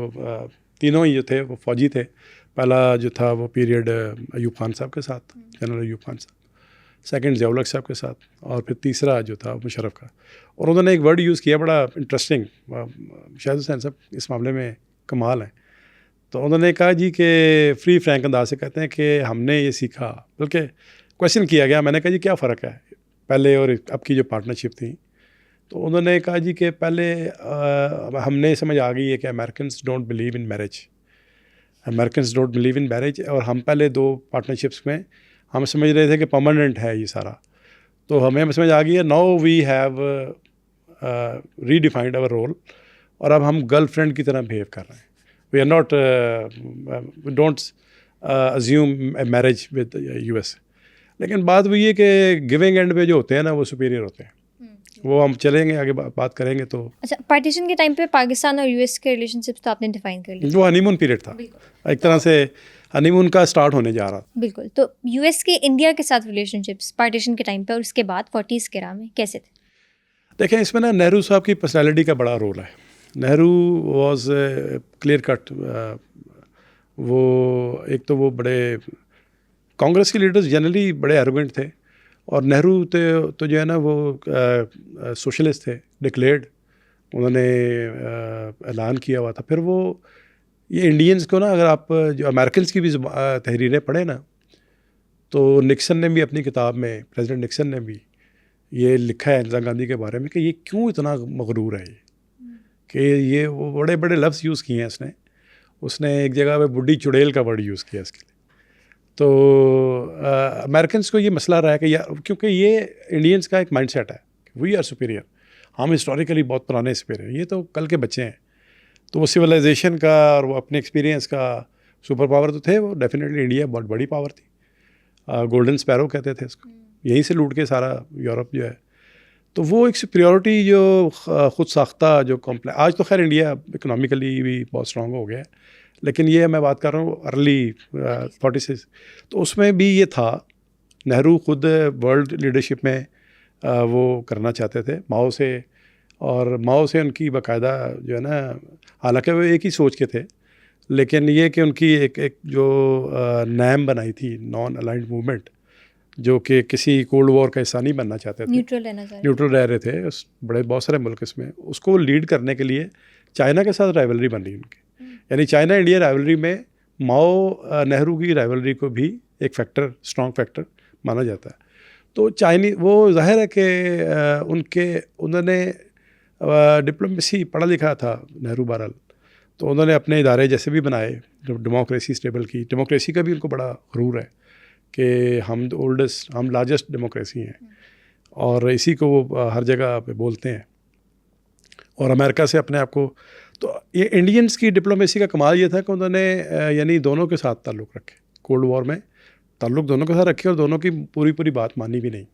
तीनों ही जो थे वो फ़ौजी थे। पहला जो था वो पीरियड अयूब खान साहब के साथ, जनरल अयूब खान साहब, सेकंड ज़ियाउल हक साहब के साथ, और फिर तीसरा जो था मुशर्रफ का। और उन्होंने एक वर्ड यूज़ किया बड़ा इंटरेस्टिंग, शाहिद हुसैन साहब इस मामले में कमाल हैं। तो उन्होंने कहा जी कि फ्री फ्रैंक अंदाज से कहते हैं कि हमने ये सीखा, बल्कि क्वेश्चन किया गया, मैंने कहा जी क्या फ़र्क है पहले और अब की जो पार्टनरशिप थी। तो उन्होंने कहा जी कि पहले हमने समझ आ गई है कि Americans don't believe in marriage, Americans don't believe in marriage. और हम पहले दो पार्टनरशिप्स में हम समझ रहे थे कि परमानेंट है ये सारा, तो हमें समझ आ गई है now we have redefined our role, और अब हम गर्लफ्रेंड की तरह बिहेव कर रहे हैं। We are not don't assume marriage with US। लेकिन बात वही है कि गिविंग एंड पे जो होते हैं ना वो सुपीरियर होते हैं। वो हम चलेंगे आगे बात करेंगे। तो अच्छा, पार्टीशन के टाइम पे पाकिस्तान और यूएस के रिलेशनशिप्स तो आपने डिफाइन कर लिए। वो हनीमून पीरियड था, एक तरह से हनीमून का स्टार्ट होने जा रहा था। बिल्कुल। तो यूएस के इंडिया के साथ रिलेशनशिप्स पार्टीशन के टाइम पे और उसके बाद 40s के एरा में कैसे थे? देखें इसमें ना नेहरू साहब की पर्सनैलिटी का बड़ा रोल है। Nehru was clear cut. वो एक तो वो बड़े कांग्रेस के लीडर्स जनरली बड़े एरोगेंट थे, और नेहरू तो जो है ना वो सोशलिस्ट थे, डिक्लेयर्ड। उन्होंने ऐलान किया हुआ था। फिर वो ये इंडियंस को ना, अगर आप जो अमेरिकन्स की भी तहरीरें पढ़ें ना, तो निक्सन ने भी अपनी किताब में, प्रेसिडेंट निक्सन ने भी ये लिखा है इंदिरा गांधी के बारे में कि ये क्यों इतना मगरूर है, ये कि ये वो बड़े बड़े लफ्ज़ यूज़ किए हैं उसने एक जगह पे बुढ़ी चुड़ैल का वर्ड यूज़ किया इसके लिए। तो अमेरिकन्स को ये मसला रहा है कि यार, क्योंकि ये इंडियंस का एक माइंडसेट है वी आर सुपीरियर, हम हिस्टोरिकली बहुत पुराने सुपीरियर, ये तो कल के बच्चे हैं। तो वो सिविलाइजेशन का और वो अपने एक्सपीरियंस का सुपर पावर तो थे वो, डेफिनेटली इंडिया बहुत बड़ी पावर थी। गोल्डन स्पैरो कहते थे इसको, यहीं से लूट के सारा यूरोप जो है। तो वो एक सुपीरियरिटी जो ख़ुद साख्ता जो कॉम्प्लेक्स, आज तो खैर इंडिया इकोनॉमिकली भी बहुत स्ट्रॉन्ग हो गया है, लेकिन ये मैं बात कर रहा हूँ अर्ली 46। तो उसमें भी ये था, नेहरू खुद वर्ल्ड लीडरशिप में वो करना चाहते थे माओ से, और माओ से उनकी बाकायदा जो है ना, हालांकि वो एक ही सोच के थे, लेकिन ये कि उनकी एक जो नैम बनाई थी, नॉन अलाइंड मूवमेंट, जो कि किसी कोल्ड वॉर का हिस्सा नहीं बनना चाहते थे, न्यूट्रल रह रहे थे। उस बड़े बहुत सारे मुल्क इसमें, उसको लीड करने के लिए चाइना के साथ राइवलरी बन रही उनकी, यानी चाइना इंडिया राइवलरी में माओ नेहरू की राइवलरी को भी एक फैक्टर, स्ट्रॉन्ग फैक्टर माना जाता है। तो चाइनी वो जाहिर है कि उन्होंने डिप्लोमेसी पढ़ा लिखा था नेहरू बहरहाल, तो उन्होंने अपने इदारे जैसे भी बनाए, डेमोक्रेसी स्टेबल की, डेमोक्रेसी का भी उनको बड़ा ग़रूर है कि हम ओल्डेस्ट, हम लार्जेस्ट डेमोक्रेसी हैं, और इसी को वो हर जगह पे बोलते हैं, और अमेरिका से अपने आप को। तो ये इंडियंस की डिप्लोमेसी का कमाल ये था कि उन्होंने यानी दोनों के साथ ताल्लुक़ रखे, कोल्ड वॉर में ताल्लुक़ दोनों के साथ रखे, और दोनों की पूरी बात मानी भी नहीं।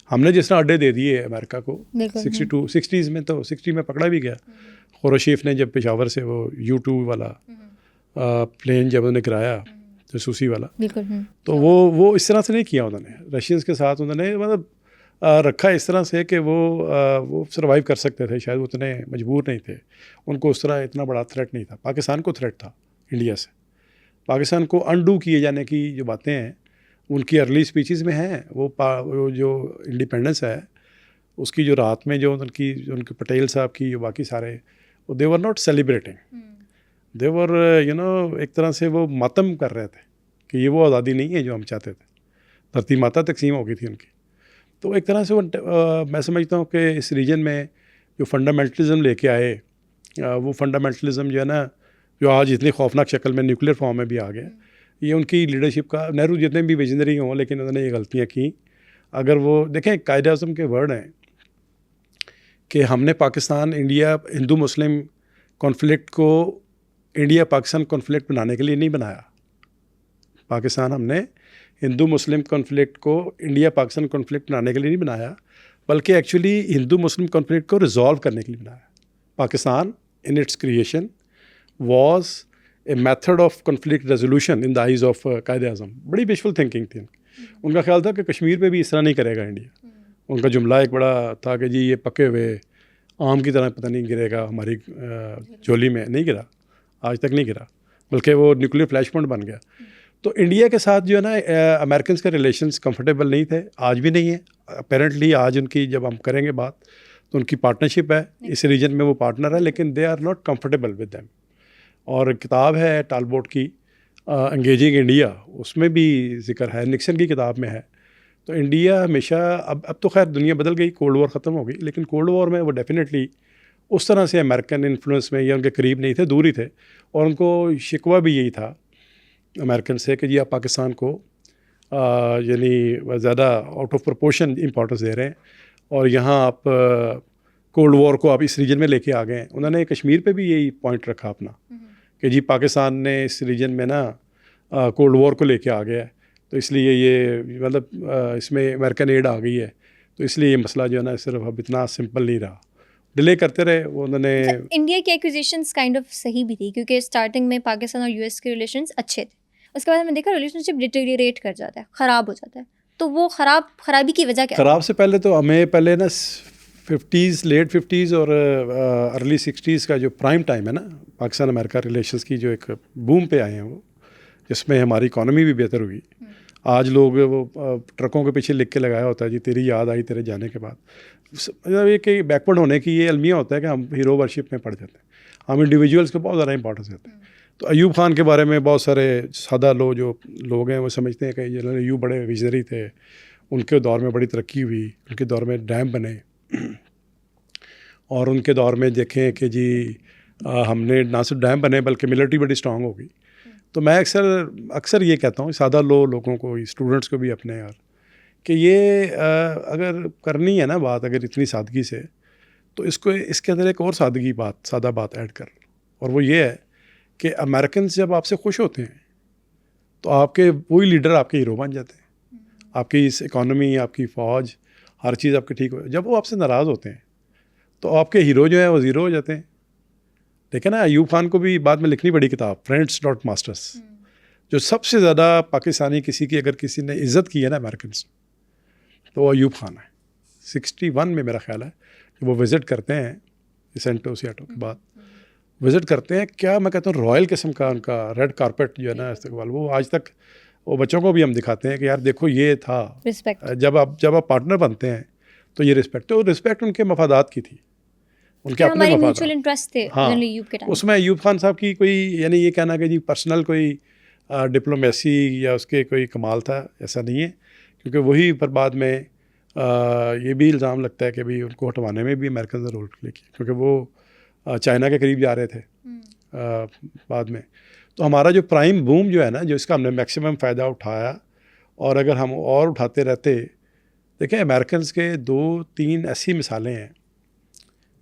हमने जिस तरह अड्डे दे दिए अमेरिका को 60s में, तो 60 में पकड़ा भी गया खुर्शीफ ने, जब पेशावर से वो U2 वाला प्लेन जब उन्होंने गिराया, जसूसी वाला, तो वो इस तरह से नहीं किया उन्होंने। रशियंस के साथ उन्होंने मतलब रखा इस तरह से कि वो सर्वाइव कर सकते थे, शायद वो उतने मजबूर नहीं थे, उनको उस तरह इतना बड़ा थ्रेट नहीं था। पाकिस्तान को थ्रेट था इंडिया से, पाकिस्तान को अनडू किए जाने की जो बातें हैं उनकी अर्ली स्पीचेस में हैं। वो जो इंडिपेंडेंस है उसकी जो रात में जो उनकी पटेल साहब की जो बाकी सारे, दे वर नॉट सेलिब्रेटिंग, दे वर एक तरह से वो मातम कर रहे थे कि ये वो आज़ादी नहीं है जो हम चाहते थे। धरती माता तकसीम हो गई थी उनकी। तो एक तरह से वो मैं समझता हूँ कि इस रीजन में जो फंडामेंटलिज्म लेके आए, वो फंडामेंटलिज्म जो है ना, जो आज इतनी खौफनाक शक्ल में न्यूक्लियर फॉर्म में भी आ गया, ये उनकी लीडरशिप का। नेहरू जितने भी विजनरी हों, लेकिन उन्होंने ये गलतियाँ की। अगर वो देखें, कायद-ए-आज़म के वर्ड हैं कि हमने पाकिस्तान, इंडिया हिंदू मुस्लिम कॉन्फ्लिक्ट को इंडिया पाकिस्तान कॉन्फ्लिक्ट बनाने के लिए नहीं बनाया। पाकिस्तान हमने हिंदू मुस्लिम कॉन्फ्लिक्ट को इंडिया पाकिस्तान कॉन्फ्लिक्ट बनाने के लिए नहीं बनाया, बल्कि एक्चुअली हिंदू मुस्लिम कॉन्फ्लिक्ट को रिजॉल्व करने के लिए बनाया। Pakistan in its creation was a method of conflict resolution in the eyes of Quaid Azam. बड़ी विशफुल थिंकिंग थी उनका ख्याल था कि कश्मीर पे भी इस तरह नहीं करेगा इंडिया। उनका जुमला एक बड़ा था कि जी ये पके हुए आम की तरह पता नहीं गिरेगा हमारी झोली में, नहीं गिरा, आज तक नहीं गिरा, बल्कि वो न्यूक्लियर फ्लैश पॉइंट बन गया। तो इंडिया के साथ जो है ना अमेरिकन के रिलेशंस कंफर्टेबल नहीं थे, आज भी नहीं है। अपेरेंटली आज उनकी जब हम करेंगे बात तो उनकी पार्टनरशिप है, इस रीजन में वो पार्टनर है, लेकिन they are not comfortable with them. और किताब है टालबोट की एंगेजिंग इंडिया, उसमें भी जिक्र है, निक्सन की किताब में है। तो इंडिया हमेशा अब तो खैर दुनिया बदल गई, कोल्ड वॉर ख़त्म हो गई, लेकिन कोल्ड वॉर में वो डेफिनेटली उस तरह से अमेरिकन इन्फ्लुएंस में या उनके करीब नहीं थे, दूर ही थे। और उनको शिकवा भी यही था अमेरिकन से कि जी आप पाकिस्तान को यानी ज़्यादा आउट ऑफ प्रोपोर्शन इंपॉर्टेंस दे रहे हैं और यहाँ आप कोल्ड वॉर को आप इस रीजन में लेके आ गए हैं। उन्होंने कश्मीर पे भी यही पॉइंट रखा अपना कि जी पाकिस्तान ने इस रीजन में ना कोल्ड वॉर को लेके आ गया है, तो इसलिए ये मतलब इसमें अमेरिकन एड आ गई है, तो इसलिए ये मसला जो है ना सिर्फ अब इतना सिंपल नहीं रहा, डिले करते रहे वो उन्होंने। इंडिया की एक्विजिशंस काइंड ऑफ सही भी थी क्योंकि स्टार्टिंग में पाकिस्तान और यूएस के रिलेशंस अच्छे थे, उसके बाद हमने देखा रिलेशनशिप डिटेरियोरेट कर जाता है, ख़राब हो जाता है। तो वो खराबी की वजह क्या? ख़राब से पहले तो हमें पहले ना 50s लेट 50s और अर्ली 60s का जो प्राइम टाइम है ना पाकिस्तान अमेरिका रिलेशंस की, जो एक बूम पे आए हैं वो, जिसमें हमारी इकॉनमी भी बेहतर हुई। आज लोग वो ट्रकों के पीछे लिख के लगाया होता है जी तेरी याद आई तेरे जाने के बाद। मतलब ये कि बैकवर्ड होने की ये अलमिया होता है कि हम हीरो वर्शिप में पड़ जाते हैं, हम इंडिविजुअल्स को बहुत ज़्यादा इंपॉर्टेंस देते हैं। तो अयूब खान के बारे में बहुत सारे सादा लोग हैं वो समझते हैं कि जनरल अयूब बड़े विजनरी थे, उनके दौर में बड़ी तरक्की हुई, उनके दौर में डैम बने और उनके दौर में देखें कि जी हमने ना सिर्फ डैम बने बल्कि मिलिट्री बड़ी स्ट्रांग हो गई। तो मैं अक्सर ये कहता हूँ सादा लोगों को, स्टूडेंट्स को भी अपने यार, कि ये अगर करनी है ना बात अगर इतनी सादगी से, तो इसके अंदर एक और सादा बात ऐड कर, और वो ये है कि अमेरिकन जब आपसे खुश होते हैं तो आपके वही लीडर आपके हीरो बन जाते हैं, आपकी इस इकॉनमी, आपकी फ़ौज, हर चीज़ आपकी ठीक हो। जब वो आपसे नाराज़ होते हैं तो आपके हीरो जो है वो ज़ीरो हो जाते हैं। देखें ना अयूब खान को भी बाद में लिखनी पड़ी किताब फ्रेंड्स नॉट मास्टर्स, जो सबसे ज़्यादा पाकिस्तानी किसी ने इज़्ज़त की है ना अमेरिकन से, तो वो अयूब खान है। 61 में मेरा ख्याल है कि वो विज़िट करते हैं सेंटो सियाटो के बाद विज़िट करते हैं, क्या मैं कहता हूँ रॉयल किस्म का उनका रेड कारपेट जो है ना इस्तेमाल, वो आज तक वो बच्चों को भी हम दिखाते हैं कि यार देखो ये था रिस्पेक्ट। जब आप पार्टनर बनते हैं तो ये रिस्पेक्ट, तो रिस्पेक्ट उनके मफादात की थी, उनके अपने म्यूचुअल इंटरेस्ट थे। हाँ, उसमें अयूब खान साहब की कोई यानी ये कहना कि जी पर्सनल कोई डिप्लोमेसी या उसके कोई कमाल था, ऐसा नहीं है। क्योंकि वही पर बाद में ये भी इल्ज़ाम लगता है कि भाई उनको हटवाने में भी अमेरिकन ने रोल प्ले किया, क्योंकि वो चाइना के करीब जा रहे थे बाद में। तो हमारा जो प्राइम बूम जो है ना, जो इसका हमने मैक्सिमम फ़ायदा उठाया, और अगर हम और उठाते रहते, देखें अमेरिकन के 2-3 ऐसी मिसालें हैं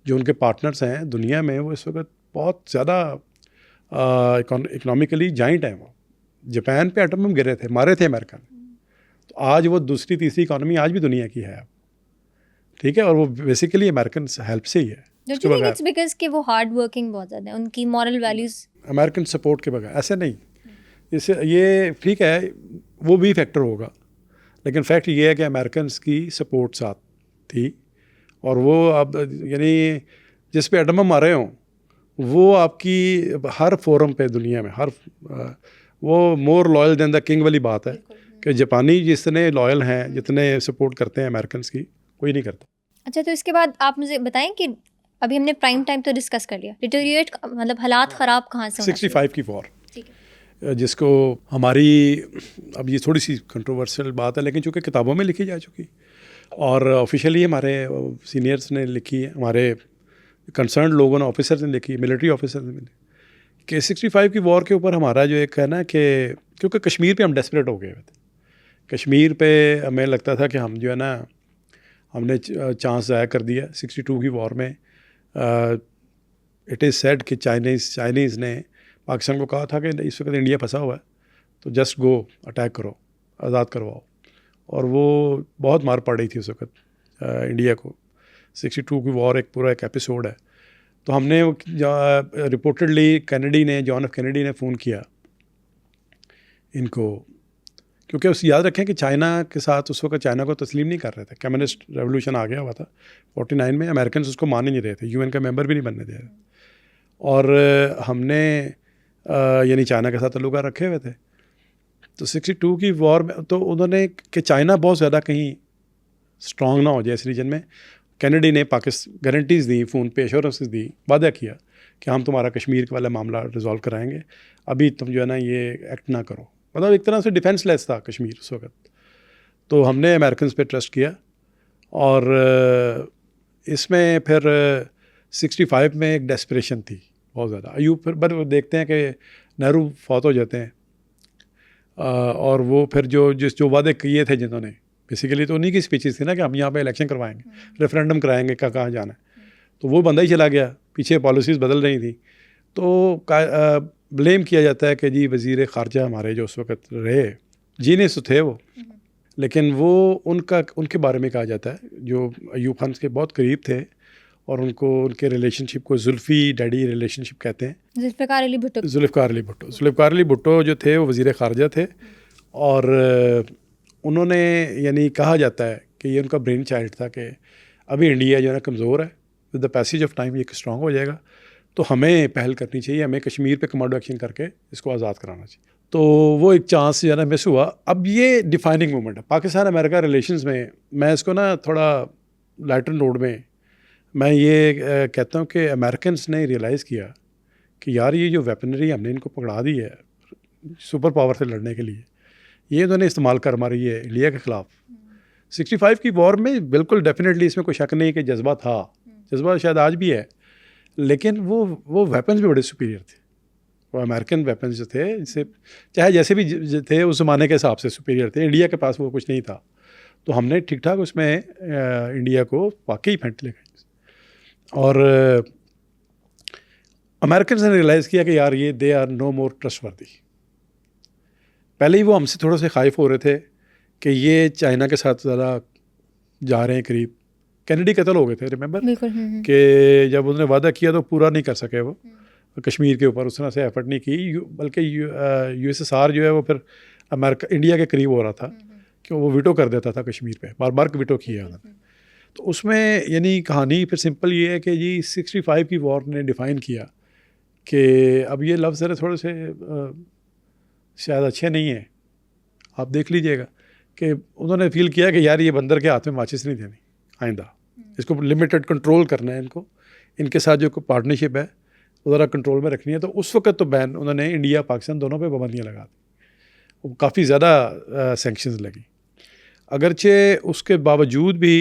जो उनके पार्टनर्स हैं दुनिया में, वो इस वक्त बहुत ज़्यादा इकोनॉमिकली जाइंट हैं। वो जापान पे एटम बम गिरे थे, मारे थे अमेरिका ने, तो आज वो दूसरी तीसरी इकोनॉमी आज भी दुनिया की है, ठीक है। और वो बेसिकली अमेरिकन हेल्प से ही है। इट्स बिकॉज़ कि वो हार्ड वर्किंग बहुत ज़्यादा है, उनकी मॉरल वैल्यूज़ अमेरिकन सपोर्ट के बगैर ऐसे नहीं। इससे ये ठीक है, वो भी फैक्टर होगा, लेकिन फैक्ट ये है कि अमेरिकन की सपोर्ट साथ थी, और वो अब यानी जिस पे एटम बम मारे हों वो आपकी हर फोरम पे दुनिया में वो more loyal than the king वाली बात है कि जापानी जितने लॉयल हैं, जितने सपोर्ट करते हैं अमेरिकन की, कोई नहीं करता। अच्छा, तो इसके बाद आप मुझे बताएं कि अभी हमने प्राइम टाइम तो डिस्कस कर लिया, डिटेरियोरेट मतलब हालात ख़राब कहाँ से? 65 की वॉर, जिसको हमारी, अब ये थोड़ी सी कंट्रोवर्शियल बात है लेकिन चूँकि किताबों में लिखी जा चुकी और ऑफिशियली हमारे सीनियर्स ने लिखी है, हमारे कंसर्न लोगों ने, ऑफिसर्स ने लिखी, मिलिट्री ऑफिसर्स ने, कि 65 की वॉर के ऊपर हमारा जो एक है ना कि क्योंकि कश्मीर पे हम डेस्परेट हो गए थे, कश्मीर पे हमें लगता था कि हम जो है ना हमने चांस ज़ाया कर दिया 62 की वॉर में। इट इज़ सेड कि चाइनीज़ ने पाकिस्तान को कहा था कि इस वक्त इंडिया फंसा हुआ है तो जस्ट गो अटैक करो, आज़ाद करवाओ, और वो बहुत मार पड़ रही थी उस वक्त इंडिया को। 62 की वॉर एक पूरा एक एपिसोड है। तो हमने रिपोर्टेडली जॉन एफ कैनेडी ने फ़ोन किया इनको, क्योंकि उस याद रखें कि चाइना के साथ उस वक्त चाइना को तस्लीम नहीं कर रहे थे। कम्युनिस्ट रेवोल्यूशन आ गया हुआ था 49 में, अमेरिकन उसको मान ही नहीं रहे थे, यूएन का मेंबर भी नहीं बनने दे रहे। और हमने यानी चाइना के साथ ताल्लुकात रखे हुए थे। तो 62 की वॉर में तो उन्होंने कि चाइना बहुत ज़्यादा कहीं स्ट्रॉन्ग ना हो जाए इस रीजन में, कैनेडी ने पाकिस्तान गारंटीज़ दी, फ़ोन पे एश्योरेंसेस दी, वादा किया कि हम तुम्हारा कश्मीर वाला मामला रिजॉल्व कराएंगे, अभी तुम जो है ना ये एक्ट ना करो। मतलब एक तरह से डिफेंसलेस था कश्मीर उस वक्त। तो हमने अमेरिकन पे ट्रस्ट किया, और इसमें फिर 65 में एक डेस्परेशन थी बहुत ज़्यादा। अयूब फिर पर देखते हैं कि नेहरू फौत हो जाते हैं, और वो फिर जो वादे किए थे जिन्होंने, बेसिकली तो उन्हीं की स्पीचेस थी ना कि हम यहाँ पे इलेक्शन करवाएंगे, रेफरेंडम कराएंगे, कहाँ जाना है, तो वो बंदा ही चला गया, पीछे पॉलिसीज़ बदल रही थी। तो ब्लेम किया जाता है कि जी वज़ीर ख़ारजा हमारे जो उस वक्त रहे, जीनियस तो थे वो, लेकिन वो उनके बारे में कहा जाता है जो अयूब खान के बहुत करीब थे, और उनके रिलेशनशिप को जुल्फ़ी डैडी रिलेशनशिप कहते हैं। जुल्फ़िकार अली भुट्टो जो थे वो वज़ीर ख़ारजा थे, और उन्होंने यानी कहा जाता है कि ये उनका ब्रेन चाइल्ड था कि अभी इंडिया जो है ना कमज़ोर है, with the passage of time ये स्ट्रॉन्ग हो जाएगा, तो हमें पहल करनी चाहिए, हमें कश्मीर पे कमांडो एक्शन करके इसको आज़ाद कराना चाहिए। तो वो एक चांस जो है ना मिस हुआ। अब ये डिफाइनिंग मोमेंट है पाकिस्तान अमेरिका रिलेशंस में। मैं इसको ना थोड़ा लाइटर नोड में मैं ये कहता हूँ कि अमेरिकन्स ने रियलाइज़ किया कि यार ये जो वेपनरी हमने इनको पकड़ा दी है सुपर पावर से लड़ने के लिए, ये इन्होंने इस्तेमाल कर मारी है इंडिया के ख़िलाफ़। 65 की वॉर में बिल्कुल डेफिनेटली इसमें कोई शक नहीं कि जज्बा था, जज्बा शायद आज भी है, लेकिन वो वेपन्स भी बड़े सुपीरियर थे। वो अमेरिकन वेपन्स जो थे, जिससे चाहे जैसे भी थे उस ज़माने के हिसाब से सुपीरियर थे, इंडिया के पास वो कुछ नहीं था। तो हमने ठीक ठाक उसमें इंडिया को वाकई फेंट ले गए। और अमेरिकन ने रियलाइज़ किया कि यार ये they are no more trustworthy. पहले ही वो हमसे थोड़े से खाइफ हो रहे थे कि ये चाइना के साथ ज़्यादा जा रहे हैं करीब। कैनेडी कत्ल हो गए थे, रिमेंबर, कि जब उन्होंने वादा किया तो पूरा नहीं कर सके वो कश्मीर के ऊपर, उस तरह से एफर्ट नहीं की। बल्कि USSR जो है वो फिर इंडिया के करीब हो रहा था कि वो वीटो कर देता था कश्मीर पे, बार बार वीटो किया उन्होंने। तो उसमें यानी कहानी फिर सिंपल ये है कि जी 65 की वॉर ने डिफ़ाइन किया कि अब ये लफ्ज़ ज़रा थोड़े से शायद अच्छे नहीं हैं। आप देख लीजिएगा कि उन्होंने फील किया कि यार ये बंदर के हाथ में माचिस नहीं देनी आइंदा, इसको लिमिटेड कंट्रोल करना है, इनके साथ जो पार्टनरशिप है वो ज़रा कंट्रोल में रखनी है। तो उस वक्त तो बैन उन्होंने इंडिया पाकिस्तान दोनों पे पाबंदियाँ लगा दी, काफ़ी ज़्यादा सैंक्शंस लगी। अगरचे उसके बावजूद भी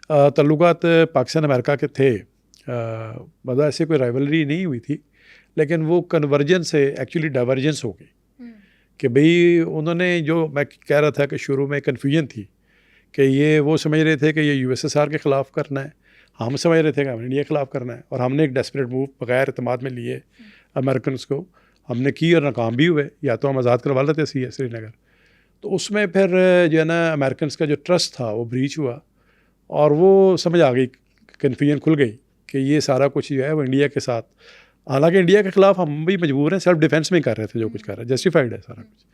ताल्लुकात पाकिस्तान अमेरिका के थे, मतलब ऐसे कोई राइवलरी नहीं हुई थी, लेकिन वो कन्वर्जेंस से एक्चुअली डाइवर्जेंस हो गई कि भाई उन्होंने, जो मैं कह रहा था कि शुरू में कन्फ्यूजन थी कि ये वो समझ रहे थे कि ये USSR के ख़िलाफ़ करना है, हम समझ रहे थे कि हमें इंडिया के ख़िलाफ़ करना है, और हमने एक डेस्परेट मूव बगैर इत्मीनान में लिए अमेरिकन को हमने की और नाकाम भी हुए। या तो हम आज़ाद करवा लेते श्रीनगर, तो उसमें फिर जो है ना अमेरिकन का जो ट्रस्ट था वो ब्रीच हुआ, और वो समझ आ गई, कन्फ्यूजन खुल गई कि ये सारा कुछ जो है वो इंडिया के साथ, हालांकि इंडिया के ख़िलाफ़ हम भी मजबूर हैं, सेल्फ डिफेंस में ही कर रहे थे जो कुछ कर रहे हैं, जस्टिफाइड है सारा कुछ।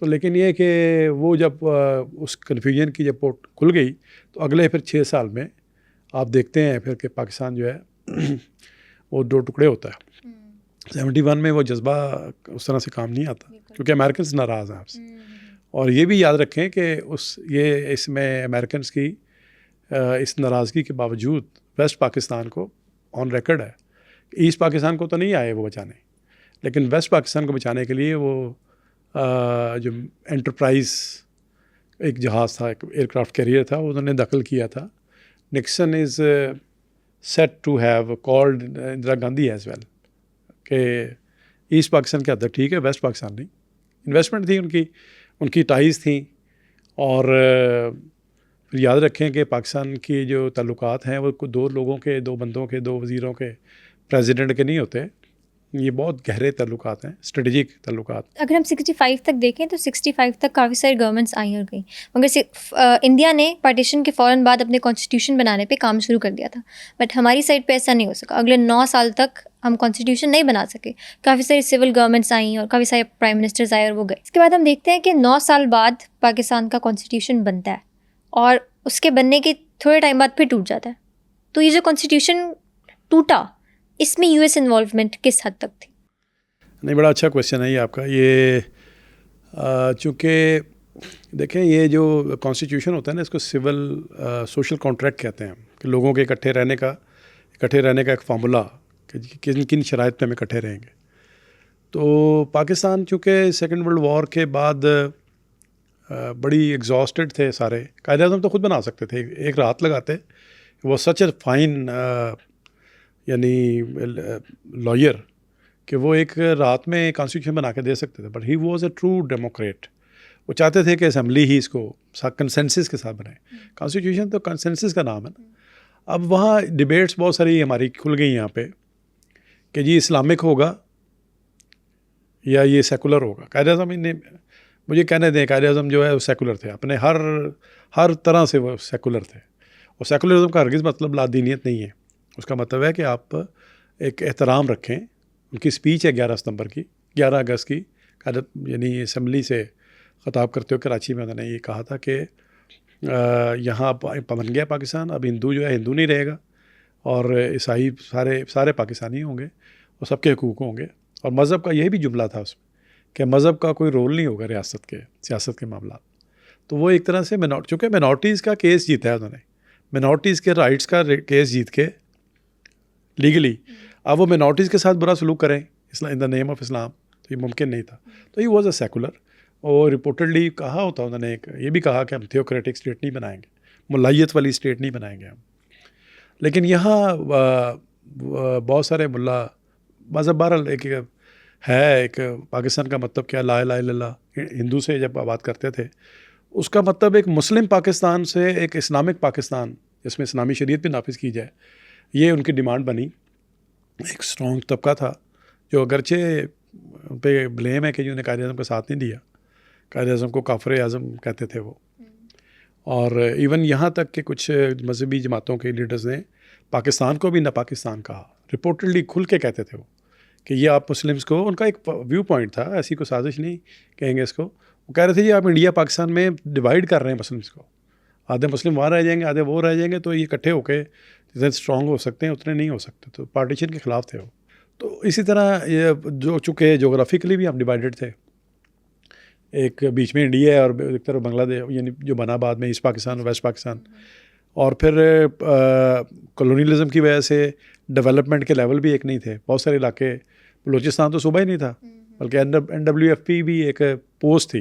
तो लेकिन ये कि वो जब उस कन्फ्यूजन की जब पोर्ट खुल गई, तो अगले फिर 6 साल में आप देखते हैं फिर कि पाकिस्तान जो है वो 2 टुकड़े होता है। 71 में वो जज्बा उस तरह से काम नहीं आता, क्योंकि अमेरिकन नाराज़ हैं आपसे। और ये भी याद रखें कि इसमें अमेरिकन की इस नाराज़गी के बावजूद वेस्ट पाकिस्तान को ऑन रिकॉर्ड है, ईस्ट पाकिस्तान को तो नहीं आए वो बचाने, लेकिन वेस्ट पाकिस्तान को बचाने के लिए वो जो एंटरप्राइज़ एक जहाज़ था, एक एयरक्राफ्ट कैरियर था, उन्होंने दखल किया था। Nixon is set to have called Indira Gandhi as well कि ईस्ट पाकिस्तान के अंदर ठीक है, वेस्ट पाकिस्तान नहीं। इन्वेस्टमेंट थी उनकी टाइज़ थी, और फिर याद रखें कि पाकिस्तान की जो ताल्लुकात हैं वो 2 लोगों के, 2 बंदों के, 2 वज़ीरों के प्रेसिडेंट के नहीं होते, ये बहुत गहरे ताल्लुकात हैं, स्ट्रेटजिक ताल्लुकात। अगर हम 65 तक देखें तो 65 तक काफ़ी सारी गवर्नमेंट्स आई और गई, मगर इंडिया ने पार्टीशन के फ़ौरन बाद अपने कॉन्स्टिट्यूशन बनाने पे काम शुरू कर दिया था। बट हमारी साइड पे ऐसा नहीं हो सका, अगले 9 साल तक हम कॉन्स्टिट्यूशन नहीं बना सके। काफ़ी सारी सिविल गवर्नमेंट्स आई और काफ़ी सारे प्राइम मिनिस्टर्स आए और वो गए। इसके बाद हम देखते हैं कि 9 साल बाद पाकिस्तान का कॉन्स्टिट्यूशन बनता है और उसके बनने के थोड़े टाइम बाद फिर टूट जाता है। तो ये जो कॉन्स्टिट्यूशन टूटा, इसमें यूएस इन्वॉल्वमेंट किस हद तक थी? नहीं, बड़ा अच्छा क्वेश्चन है ये आपका। ये चूँकि देखें, ये जो कॉन्स्टिट्यूशन होता है ना, इसको सिविल सोशल कॉन्ट्रैक्ट कहते हैं कि लोगों के इकट्ठे रहने का एक फार्मूला कि किन किन शराइत पे हम इकट्ठे रहेंगे। तो पाकिस्तान चूँकि सेकेंड वर्ल्ड वॉर के बाद बड़ी एग्जॉस्टेड थे सारे। कायदे आज़म तो खुद बना सकते थे, एक रात लगाते। वो सच ए फाइन यानी लॉयर कि वो एक रात में कॉन्स्टिट्यूशन बना के दे सकते थे। But he was a true Democrat. वो चाहते थे कि असम्बली ही इसको कंसेंसस के साथ बनाए। कॉन्स्टिट्यूशन तो कंसेंसस का नाम है ना। अब वहाँ डिबेट्स बहुत सारी हमारी खुल गई यहाँ पे कि जी इस्लामिक होगा या ये सेकुलर होगा। कायदे आज़म ने मुझे कहने दें, कायदे आज़म जो है वो सेकुलर थे, अपने हर तरह से वो सेकुलर थे। और सेकुलरिज्म का हरगिज़ मतलब लादीनियत नहीं है। उसका मतलब है कि आप एक एहतराम रखें। उनकी स्पीच है 11 सितंबर की, 11 अगस्त की, यानी असम्बली से ख़ताब करते हुए कराची में उन्होंने ये कहा था कि यहाँ बन गया पाकिस्तान, अब हिंदू जो है हिंदू नहीं रहेगा और ईसाई सारे पाकिस्तानी होंगे और सबके हकूक़ होंगे। और मज़हब का यही भी जुमला था उसमें कि मज़हब का कोई रोल नहीं होगा रियासत के सियासत के मामला। तो वो एक तरह से चूँकि मिनॉरिटीज़ का केस जीता है उन्होंने, मिनॉरिटीज़ के राइट्स का केस जीत के लीगली, अब वो मिनॉरिटीज़ के साथ बुरा सलूक करें in the name of Islam, तो ये मुमकिन नहीं था। तो ही वॉज अ सेकुलर। और रिपोर्टेडली कहा होता उन्होंने, ये भी कहा कि हम थियोक्रेटिक स्टेट नहीं बनाएंगे, मुल्लायत वाली स्टेट नहीं बनाएंगे हम। लेकिन यहाँ बहुत सारे मुल्ला मज़हब बहरहाल एक पाकिस्तान का मतलब क्या, ला इलाहा इल्लल्लाह, हिंदू से जब बात करते थे उसका मतलब एक मुस्लिम पाकिस्तान से एक इस्लामिक पाकिस्तान जिसमें इस्लामी शरीयत भी नाफिज की जाए, ये उनकी डिमांड बनी। एक स्ट्रॉन्ग तबका था जो अगरचे पे ब्लेम है कि जिन्होंने कायदे आज़म का साथ नहीं दिया, कायदे आज़म को काफ़िर आज़म कहते थे वो। और इवन यहाँ तक कि कुछ मजहबी जमातों के लीडर्स ने पाकिस्तान को भी ना पाकिस्तान कहा, रिपोर्टेडली खुल के कहते थे वो कि ये आप मुस्लिम्स को, उनका एक व्यू पॉइंट था, ऐसी कोई साजिश नहीं कहेंगे इसको। वो कह रहे थे जी आप इंडिया पाकिस्तान में डिवाइड कर रहे हैं मुस्लिम्स को, आधे मुस्लिम वहाँ रह जाएंगे, आधे वो रह जाएंगे, तो ये इकट्ठे होकर जितने स्ट्रॉन्ग हो सकते हैं उतने नहीं हो सकते। तो पार्टीशन के ख़िलाफ़ थे वो। तो इसी तरह ये जो चूँकि जोग्राफिकली भी हम डिवाइडेड थे, एक बीच में इंडिया है और एक तरफ बांग्लादेश, यानी जो बना बाद में ईस्ट पाकिस्तान और वेस्ट पाकिस्तान। और फिर कॉलोनियलिज्म की वजह से डेवलपमेंट के लेवल भी एक नहीं थे। बहुत सारे इलाके, बलूचिस्तान तो सूबा ही नहीं था, बल्कि NWFP भी एक पोस्ट थी,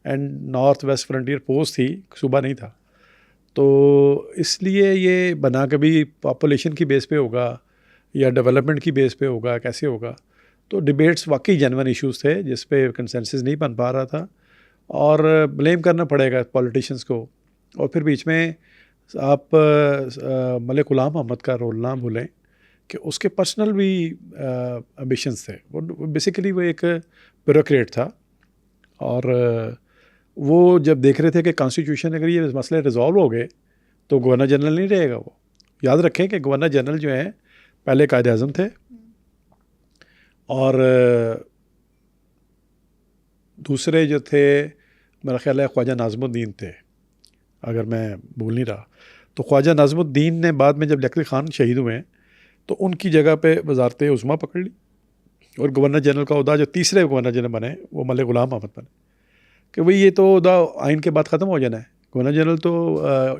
and north west frontier post थी, सूबा नहीं था। तो इसलिए ये बना कभी पॉपुलेशन की बेस पे होगा या डेवलपमेंट की बेस पे होगा, कैसे होगा। तो डिबेट्स वाकई जेन्युइन इश्यूज़ थे जिस पे कंसेंसस नहीं बन पा रहा था और ब्लेम करना पड़ेगा पॉलिटिशियंस को। और फिर बीच में आप मलिक ग़ुलाम मोहम्मद का रोल ना भूलें कि उसके पर्सनल भी एम्बिशंस थे। वो बेसिकली वो एक ब्यूरोक्रेट था और वो जब देख रहे थे कि कॉन्स्टिट्यूशन अगर ये मसले रिजॉल्व हो गए तो गवर्नर जनरल नहीं रहेगा। वो याद रखें कि गवर्नर जनरल जो हैं पहले कायदे आज़म थे और दूसरे जो थे मेरा ख्याल है ख्वाजा नाज़मुद्दीन थे, अगर मैं भूल नहीं रहा। तो ख्वाजा नाज़मुद्दीन ने बाद में जब लियाक़त ख़ान शहीद हुए तो उनकी जगह पे वज़ारत उस्मा पकड़ ली और गवर्नर जनरल का उहदा जो तीसरे गवर्नर जनरल बने वो मलिक ग़ुलाम मोहम्मद बने कि भाई ये तो उहदा आइन के बाद ख़त्म हो जाना है। गवर्नर जनरल तो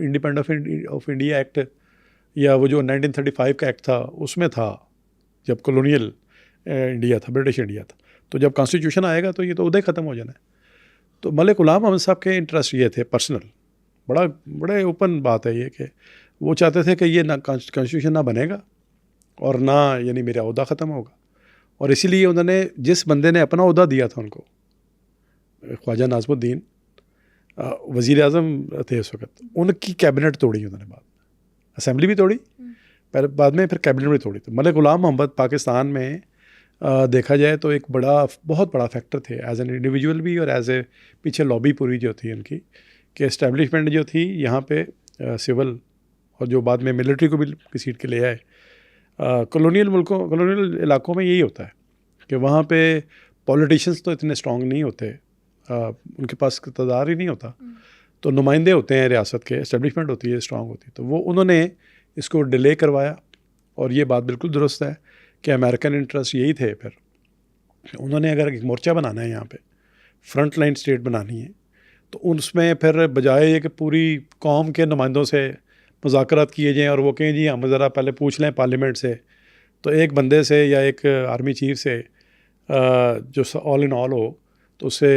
इंडिपेंडेंस ऑफ इंडिया एक्ट या वो जो 1935 का एक्ट था उसमें था, जब कॉलोनियल इंडिया था, ब्रिटिश इंडिया था। तो जब कॉन्स्टिट्यूशन आएगा तो ये तो उधर ख़त्म हो जाना है। तो मलिक ग़ुलाम मोहम्मद साहब के इंटरेस्ट ये थे पर्सनल, बड़े ओपन बात है ये कि वो चाहते थे कि ये ना कॉन्स्टिट्यूशन ना बनेगा और ना यानी मेरा ओहदा ख़त्म होगा। और इसीलिए उन्होंने जिस बंदे ने अपना ओहदा दिया था उनको, ख्वाजा नाज़मुद्दीन वज़ीर आज़म थे उस वक़्त, उनकी कैबिनेट तोड़ी उन्होंने बाद में, असम्बली भी तोड़ी, पहले बाद में फिर कैबिनेट में तोड़ी। तो मलिक गुलाम मोहम्मद पाकिस्तान में देखा जाए तो एक बहुत बड़ा फैक्टर थे एज एन इंडिविजुअल भी और एज ए पीछे लॉबी पूरी जो थी उनकी कि एस्टेब्लिशमेंट जो थी यहाँ पे सिविल और जो बाद में मिलिट्री को भी घसीट के ले आए। कॉलोनियल इलाकों में यही होता है कि वहाँ पे पॉलिटिशियंस तो इतने स्ट्रॉन्ग नहीं होते, उनके पास इक़्तिदार ही नहीं होता, तो नुमाइंदे होते हैं रियासत के, एस्टेब्लिशमेंट होती है स्ट्रॉन्ग होती है। तो वो उन्होंने इसको डिले करवाया और ये बात बिल्कुल दुरुस्त है कि अमेरिकन इंटरेस्ट यही थे। फिर उन्होंने अगर एक मोर्चा बनाना है यहाँ पे, फ्रंट लाइन स्टेट बनानी है, तो उसमें फिर बजाय ये कि पूरी कौम के नुमाइंदों से मुज़ाकरात किए जाएँ और वो कहें जी हम ज़रा पहले पूछ लें पार्लियामेंट से, तो एक बंदे से या एक आर्मी चीफ से जो ऑल इन ऑल हो तो उससे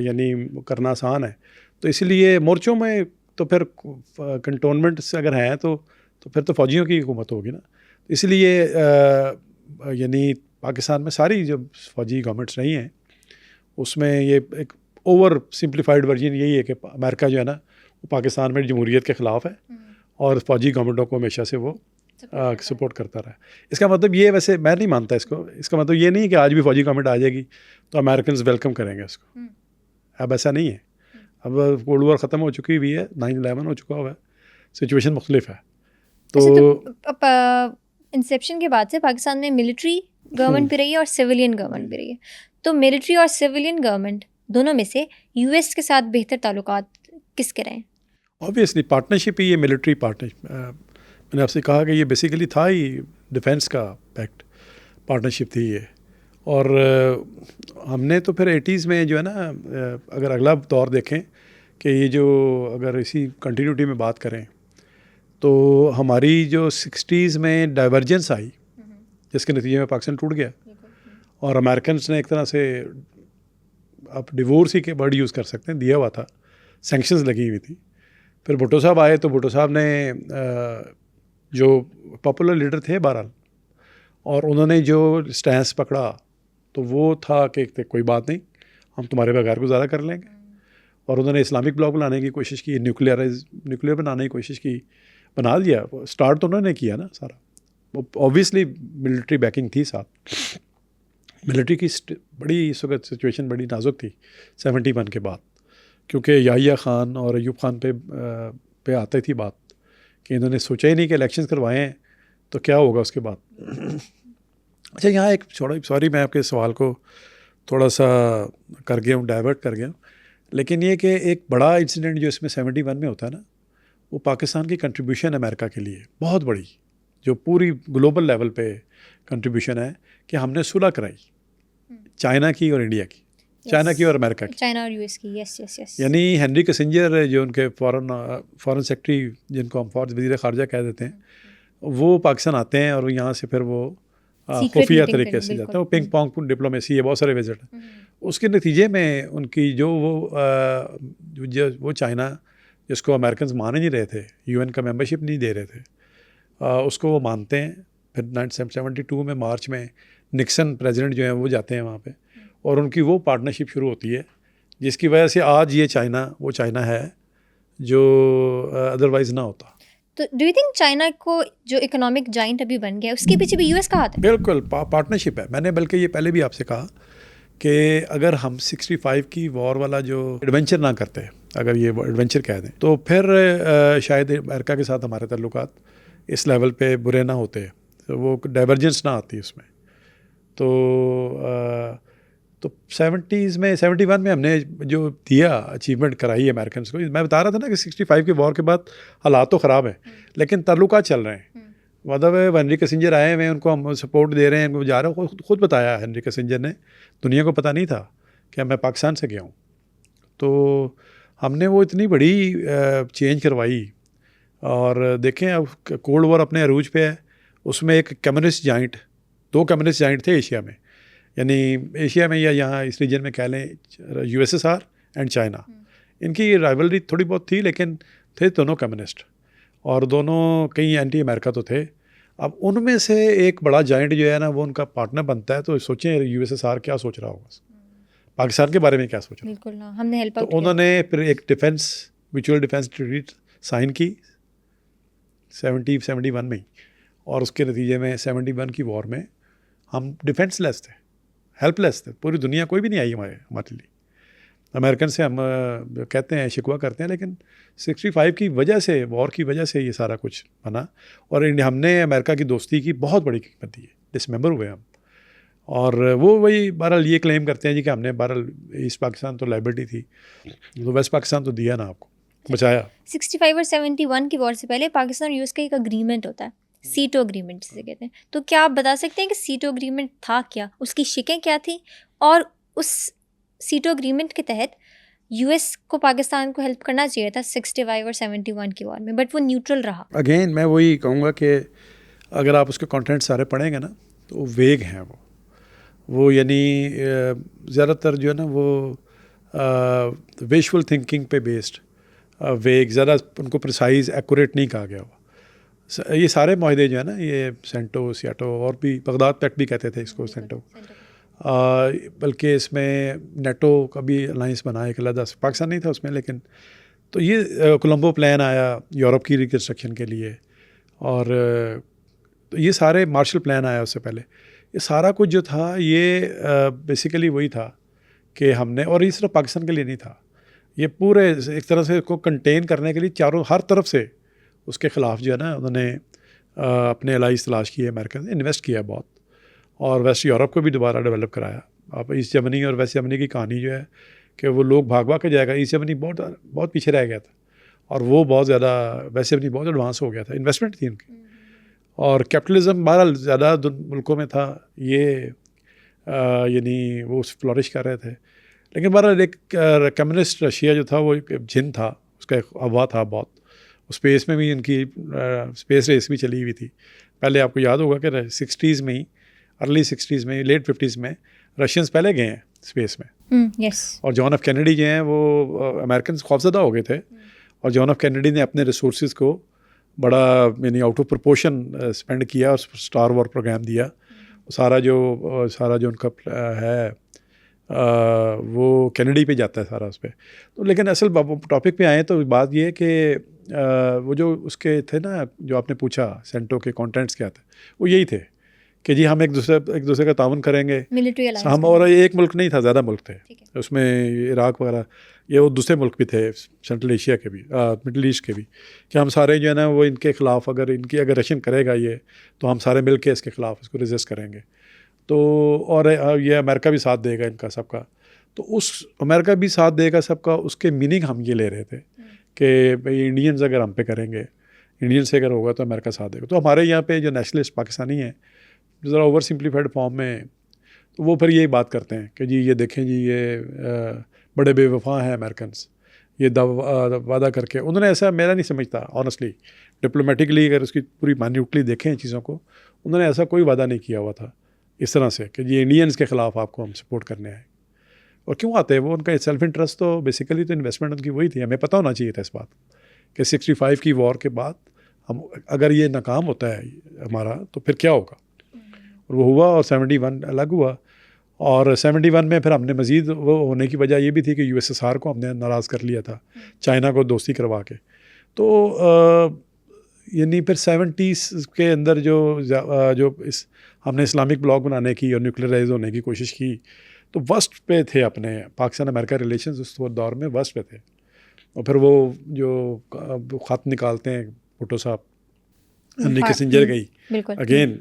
यानी करना आसान है। तो इसलिए मोर्चों में तो फिर कंटोनमेंट से अगर हैं तो फिर तो फ़ौजियों की हुकूमत होगी ना। इसलिए यानी पाकिस्तान में सारी जो फ़ौजी गवर्नमेंट्स नहीं हैं उसमें ये एक ओवर सिंप्लीफाइड वर्जन यही है कि अमेरिका जो है ना वो पाकिस्तान में जमहूरियत के ख़िलाफ़ है और फ़ौजी गवर्नमेंटों को हमेशा से वो सपोर्ट करता रहा। इसका मतलब ये, वैसे मैं नहीं मानता इसका मतलब ये नहीं कि आज भी फ़ौजी गवर्नमेंट आ जाएगी तो अमेरिकन वेलकम करेंगे इसको। अब ऐसा नहीं है। अब कोल्ड वॉर ख़त्म हो चुकी हुई है, 9/11 हो चुका हुआ है, सिचुएशन मुख्तलिफ है। तो इंसेप्शन के बाद से पाकिस्तान में मिलिट्री गवर्नमेंट भी रही है और सिविलियन गवर्नमेंट भी रही है। तो मिलिट्री और सिविलियन गवर्नमेंट दोनों में से यूएस के साथ बेहतर ताल्लुकात किसके रहे? ऑब्वियसली पार्टनरशिप ही, ये मिलिट्री पार्टनरशिप, मैंने आपसे कहा कि ये बेसिकली था ही डिफेंस का पैक्ट, पार्टनरशिप थी ये। और हमने तो फिर 80s में जो है ना, अगर अगला दौर देखें कि ये जो अगर इसी कंटिन्यूटी में बात करें तो हमारी जो 60s में डाइवर्जेंस आई जिसके नतीजे में पाकिस्तान टूट गया और अमेरिकन ने एक तरह से, आप डिवोर्स ही के वर्ड यूज़ कर सकते हैं, दिया हुआ था, सैंक्शंस लगी हुई थी। फिर भुट्टो साहब आए तो भुट्टो साहब ने जो पॉपुलर लीडर थे बहरहाल, और उन्होंने जो स्टैंस पकड़ा तो वो था कि कोई बात नहीं, हम तुम्हारे बगैर गुजारा कर लेंगे। और उन्होंने इस्लामिक ब्लॉक बनाने की कोशिश की, न्यूक्लियर बनाने की कोशिश की, बना दिया। स्टार्ट तो उन्होंने किया ना सारा, वो ऑब्वियसली मिलिट्री बैकिंग थी साथ। मिलिट्री की बड़ी इस वक्त सिचुएशन बड़ी नाजुक थी 71 के बाद, क्योंकि याहिया खान और अयूब खान पे आती थी बात कि इन्होंने सोचा ही नहीं कि इलेक्शंस करवाए हैं तो क्या होगा उसके बाद। अच्छा, यहाँ एक सॉरी मैं आपके सवाल को थोड़ा सा कर गया हूँ, डाइवर्ट कर गया हूँ, लेकिन ये कि एक बड़ा इंसिडेंट जो इसमें 71 में होता है ना, वो पाकिस्तान की कंट्रीब्यूशन अमेरिका के लिए बहुत बड़ी, जो पूरी ग्लोबल लेवल पे कंट्रीब्यूशन है कि हमने सुलह कराई चाइना की और इंडिया की, चाइना की और अमेरिका की, चाइना और यूएस की। यस। यानी हेनरी किसिंजर जो उनके फॉरेन सेक्रेटरी, जिनको हम वज़ीर ख़ारजा कह देते हैं, वो पाकिस्तान आते हैं और यहाँ से फिर वो खुफिया तरीके से जाते हैं। वो पिंग पोंग डिप्लोमेसी है, बहुत सारे विजिट हैं। उसके नतीजे में उनकी जो वो चाइना जिसको अमेरिकन मान ही नहीं रहे थे, यूएन का मेंबरशिप नहीं दे रहे थे, उसको वो मानते हैं। फिर 1972 में मार्च में निक्सन प्रेसिडेंट जो हैं वो जाते हैं वहाँ पे और उनकी वो पार्टनरशिप शुरू होती है जिसकी वजह से आज ये चाइना वो चाइना है जो अदरवाइज़ ना होता। तो डू यू थिंक चाइना को जो इकोनॉमिक जाइंट अभी बन गया उसके पीछे भी यूएस का हाथ है? बिल्कुल पार्टनरशिप है। मैंने बल्कि ये पहले भी आपसे कहा कि अगर हम 65 की वॉर वाला जो एडवेंचर ना करते, अगर ये एडवेंचर कह दें, तो फिर शायद अमेरिका के साथ हमारे ताल्लुकात इस लेवल पे बुरे ना होते, तो वो डाइवर्जेंस ना आती उसमें। तो 70s में 71 में हमने जो दिया अचीवमेंट कराई अमेरिकन को, मैं बता रहा था ना कि 65 के वॉर के बाद हालात तो ख़राब हैं लेकिन ताल्लुकात चल रहे हैं। मतलब हेनरी किसिंजर आए हुए हैं, उनको हम सपोर्ट दे रहे हैं, उनको जा रहे हो, खुद बताया हेनरी किसिंजर ने, दुनिया को पता नहीं था कि मैं पाकिस्तान से गया हूँ। तो हमने वो इतनी बड़ी चेंज करवाई। और देखें अब कोल्ड वॉर अपने अरूज पे है, उसमें एक कम्युनिस्ट जाइंट, 2 कम्युनिस्ट जाइंट थे एशिया में, यानी एशिया में या यहाँ इस रीजन में कह लें USSR एंड चाइना, इनकी राइवलरी थोड़ी बहुत थी लेकिन थे दोनों कम्युनिस्ट और दोनों कहीं एंटी अमेरिका तो थे। अब उनमें से एक बड़ा जाइंट जो है ना वो उनका पार्टनर बनता है, तो सोचें USSR क्या सोच रहा होगा, पाकिस्तान के बारे में क्या सोच रहा है। बिल्कुल ना, हमने हेल्प तो उन्होंने फिर एक म्यूचुअल डिफेंस ट्रीटी साइन की 71 में, और उसके नतीजे में 71 की वॉर में हम डिफेंसलेस थे, हेल्पलेस थे। पूरी दुनिया कोई भी नहीं आई हमारे लिए। अमेरिकन से हम कहते हैं, शिकवा करते हैं, लेकिन 65 की वजह से, वॉर की वजह से ये सारा कुछ बना। और हमने अमेरिका की दोस्ती की बहुत बड़ी कीमत दी है, डिसमेंबर हुए हम। और वो वही बहरहाल ये क्लेम करते हैं जी कि हमने बहरहाल ईस्ट पाकिस्तान तो लाइबर्टी थी, तो वेस्ट पाकिस्तान तो दिया ना आपको, बचाया। 65 और 71 की वॉर से पहले पाकिस्तान और यूएस का एक अग्रीमेंट होता है, सीटो अग्रीमेंट जिसे कहते हैं। तो क्या आप बता सकते हैं कि सीटो अग्रीमेंट था क्या, उसकी शिकें क्या थी, और उस सीटो अग्रीमेंट के तहत यूएस को पाकिस्तान को हेल्प करना चाहिए था 65 और 71 की वॉर में, बट वो न्यूट्रल रहा। अगेन मैं वही कहूँगा कि अगर आप उसके कंटेंट सारे पढ़ेंगे ना तो वेग हैं वो यानी ज़्यादातर जो है ना वो विजुअल थिंकिंग पे बेस्ड वेग, ज़्यादा उनको प्रिसाइज एक्यूरेट नहीं कहा गया हुआ। ये सारे माहदे जो है ना, ये सेंटो, सियाटो और भी बगदाद पैक्ट भी कहते थे इसको सेंटो, बल्कि इसमें नेटो का भी अलाइंस बना एक अलग, पाकिस्तान नहीं था उसमें, लेकिन तो ये कोलंबो प्लान आया यूरोप की रिकन्स्ट्रक्शन के लिए, और तो ये सारे मार्शल प्लान आया उससे पहले। ये सारा कुछ जो था ये बेसिकली वही था कि हमने, और ये सिर्फ पाकिस्तान के लिए नहीं था, ये पूरे एक तरह से इसको कंटेन करने के लिए चारों हर तरफ से उसके ख़िलाफ़ जो है ना उन्होंने अपने अलाइज तलाश किए। अमेरिका ने इन्वेस्ट किया बहुत, और वेस्ट यूरोप को भी दोबारा डेवलप कराया। आप ईस्ट जर्मनी और वेस्ट जर्मनी की कहानी जो है कि वो लोग भाग भाग के जाएगा, ईस्ट जर्मनी बहुत पीछे रह गया था, और वो बहुत ज़्यादा, वेस्ट जर्मनी बहुत एडवांस हो गया था, इन्वेस्टमेंट थी उनकी। और कैपिटलिज्म बहरहाल ज़्यादा मुल्कों में था, ये यानी वो फ्लोरिश कर रहे थे। लेकिन बहरहाल एक कम्युनिस्ट रशिया जो था वो एक जिन था, उसका एक हवा था बहुत। स्पेस में भी इनकी स्पेस रेस भी चली हुई थी। पहले आपको याद होगा कि 60s में ही, अर्ली 60s में, लेट 50s में रशियंस पहले गए हैं स्पेस में। यस। और जॉन एफ कैनेडी जो हैं वो अमेरिकन खौफजदा हो गए थे, और जॉन एफ कैनेडी ने अपने रिसोर्सेज को बड़ा यानी आउट ऑफ प्रोपोर्शन स्पेंड किया और स्टार वॉर प्रोग्राम दिया। सारा जो उनका है वो कैनेडी पे जाता है सारा उस पर। तो लेकिन असल टॉपिक पे आए तो बात ये है कि वो जो उसके थे ना, जो आपने पूछा सेंटो के कंटेंट्स क्या थे, वो यही थे कि जी हम एक दूसरे का ताउन करेंगे, मिलिट्री अलायंस हम, और एक मुल्क नहीं था, ज़्यादा मुल्क थे उसमें, इराक वगैरह, ये वो दूसरे मुल्क भी थे, सेंट्रल एशिया के भी, मिडल ईस्ट के भी, कि हम सारे जो है ना वो इनके ख़िलाफ़, अगर रशियन करेगा ये तो हम सारे मिल के इसके ख़िलाफ़ इसको रेजिस्ट करेंगे। तो और ये अमेरिका भी साथ देगा इनका सबका, तो उस अमेरिका भी साथ देगा सबका, उसके मीनिंग हम ये ले रहे थे कि भाई इंडियंस अगर हम पे करेंगे, इंडियन से अगर होगा तो अमेरिका साथ देगा। तो हमारे यहाँ पे जो नेशनलिस्ट पाकिस्तानी हैं ज़रा ओवर सिंप्लीफाइड फॉर्म में, तो वो फिर यही बात करते हैं कि जी ये देखें जी ये बड़े बेवफा हैं अमेरिकन्स, ये वादा करके उन्होंने, ऐसा मेरा नहीं समझता ऑनेस्टली, डिप्लोमेटिकली अगर उसकी पूरी माइन्यूटली देखें चीज़ों को, उन्होंने ऐसा कोई वादा नहीं किया हुआ था इस तरह से कि जी इंडियंस के ख़िलाफ़ आपको हम सपोर्ट करने आए। और क्यों आते हैं वो, उनका सेल्फ इंटरेस्ट तो बेसिकली तो इन्वेस्टमेंट उनकी वही थी। हमें पता होना चाहिए था इस बात कि 65 की वॉर के बाद हम, अगर ये नाकाम होता है हमारा, तो फिर क्या होगा। और वो हुआ, और 71 अलग हुआ, और 71 में फिर हमने मज़ीद वो होने की वजह ये भी थी कि USSR को हमने नाराज़ कर लिया था, चाइना को दोस्ती करवा के। तो यानी फिर 70s के अंदर जो इस हमने इस्लामिक ब्लॉक बनाने की और न्यूक्लियराइज होने की कोशिश की, तो वस्ट पे थे अपने पाकिस्तान अमेरिका रिलेशंस उस दौर में वस्ट पे थे। और फिर वो जो ख़त निकालते हैं भुट्टो साहब, हेनरी किसिंजर गई, again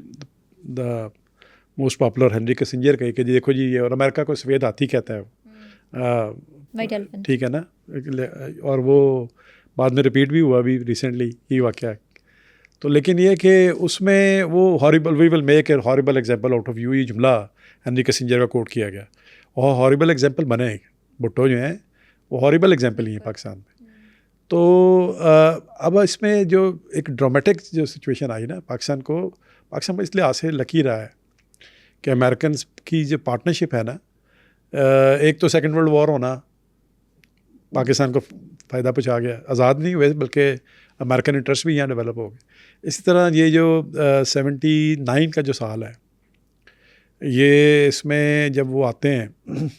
the most popular Henry Kissinger गई कि देखो जी ये, और अमेरिका को सफ़ेद हाथी कहता है, ठीक है ना। और वो बाद में रिपीट भी हुआ भी रिसेंटली ये वाक़या। तो लेकिन ये कि उसमें वो horrible, we will make a horrible example out of you, ये जुमला हेनरी किसिंजर का कोट किया गया, और हॉरिबल एग्जाम्पल बने। भुट्टो जो हैं वो हॉरिबल एग्जाम्पल ही हैं पाकिस्तान में। तो अब इसमें जो एक ड्रामेटिक जो सिचुएशन आई ना, पाकिस्तान पर इस लिहाज से लकी रहा है कि अमेरिकन की जो पार्टनरशिप है ना, एक तो सेकेंड वर्ल्ड वॉर होना पाकिस्तान को फ़ायदा पहुँचा गया, आज़ाद नहीं हुए बल्कि अमेरिकन इंटरेस्ट भी यहाँ डेवलप हो गए। इसी तरह ये जो 79 का जो साल है, ये इसमें जब वो आते हैं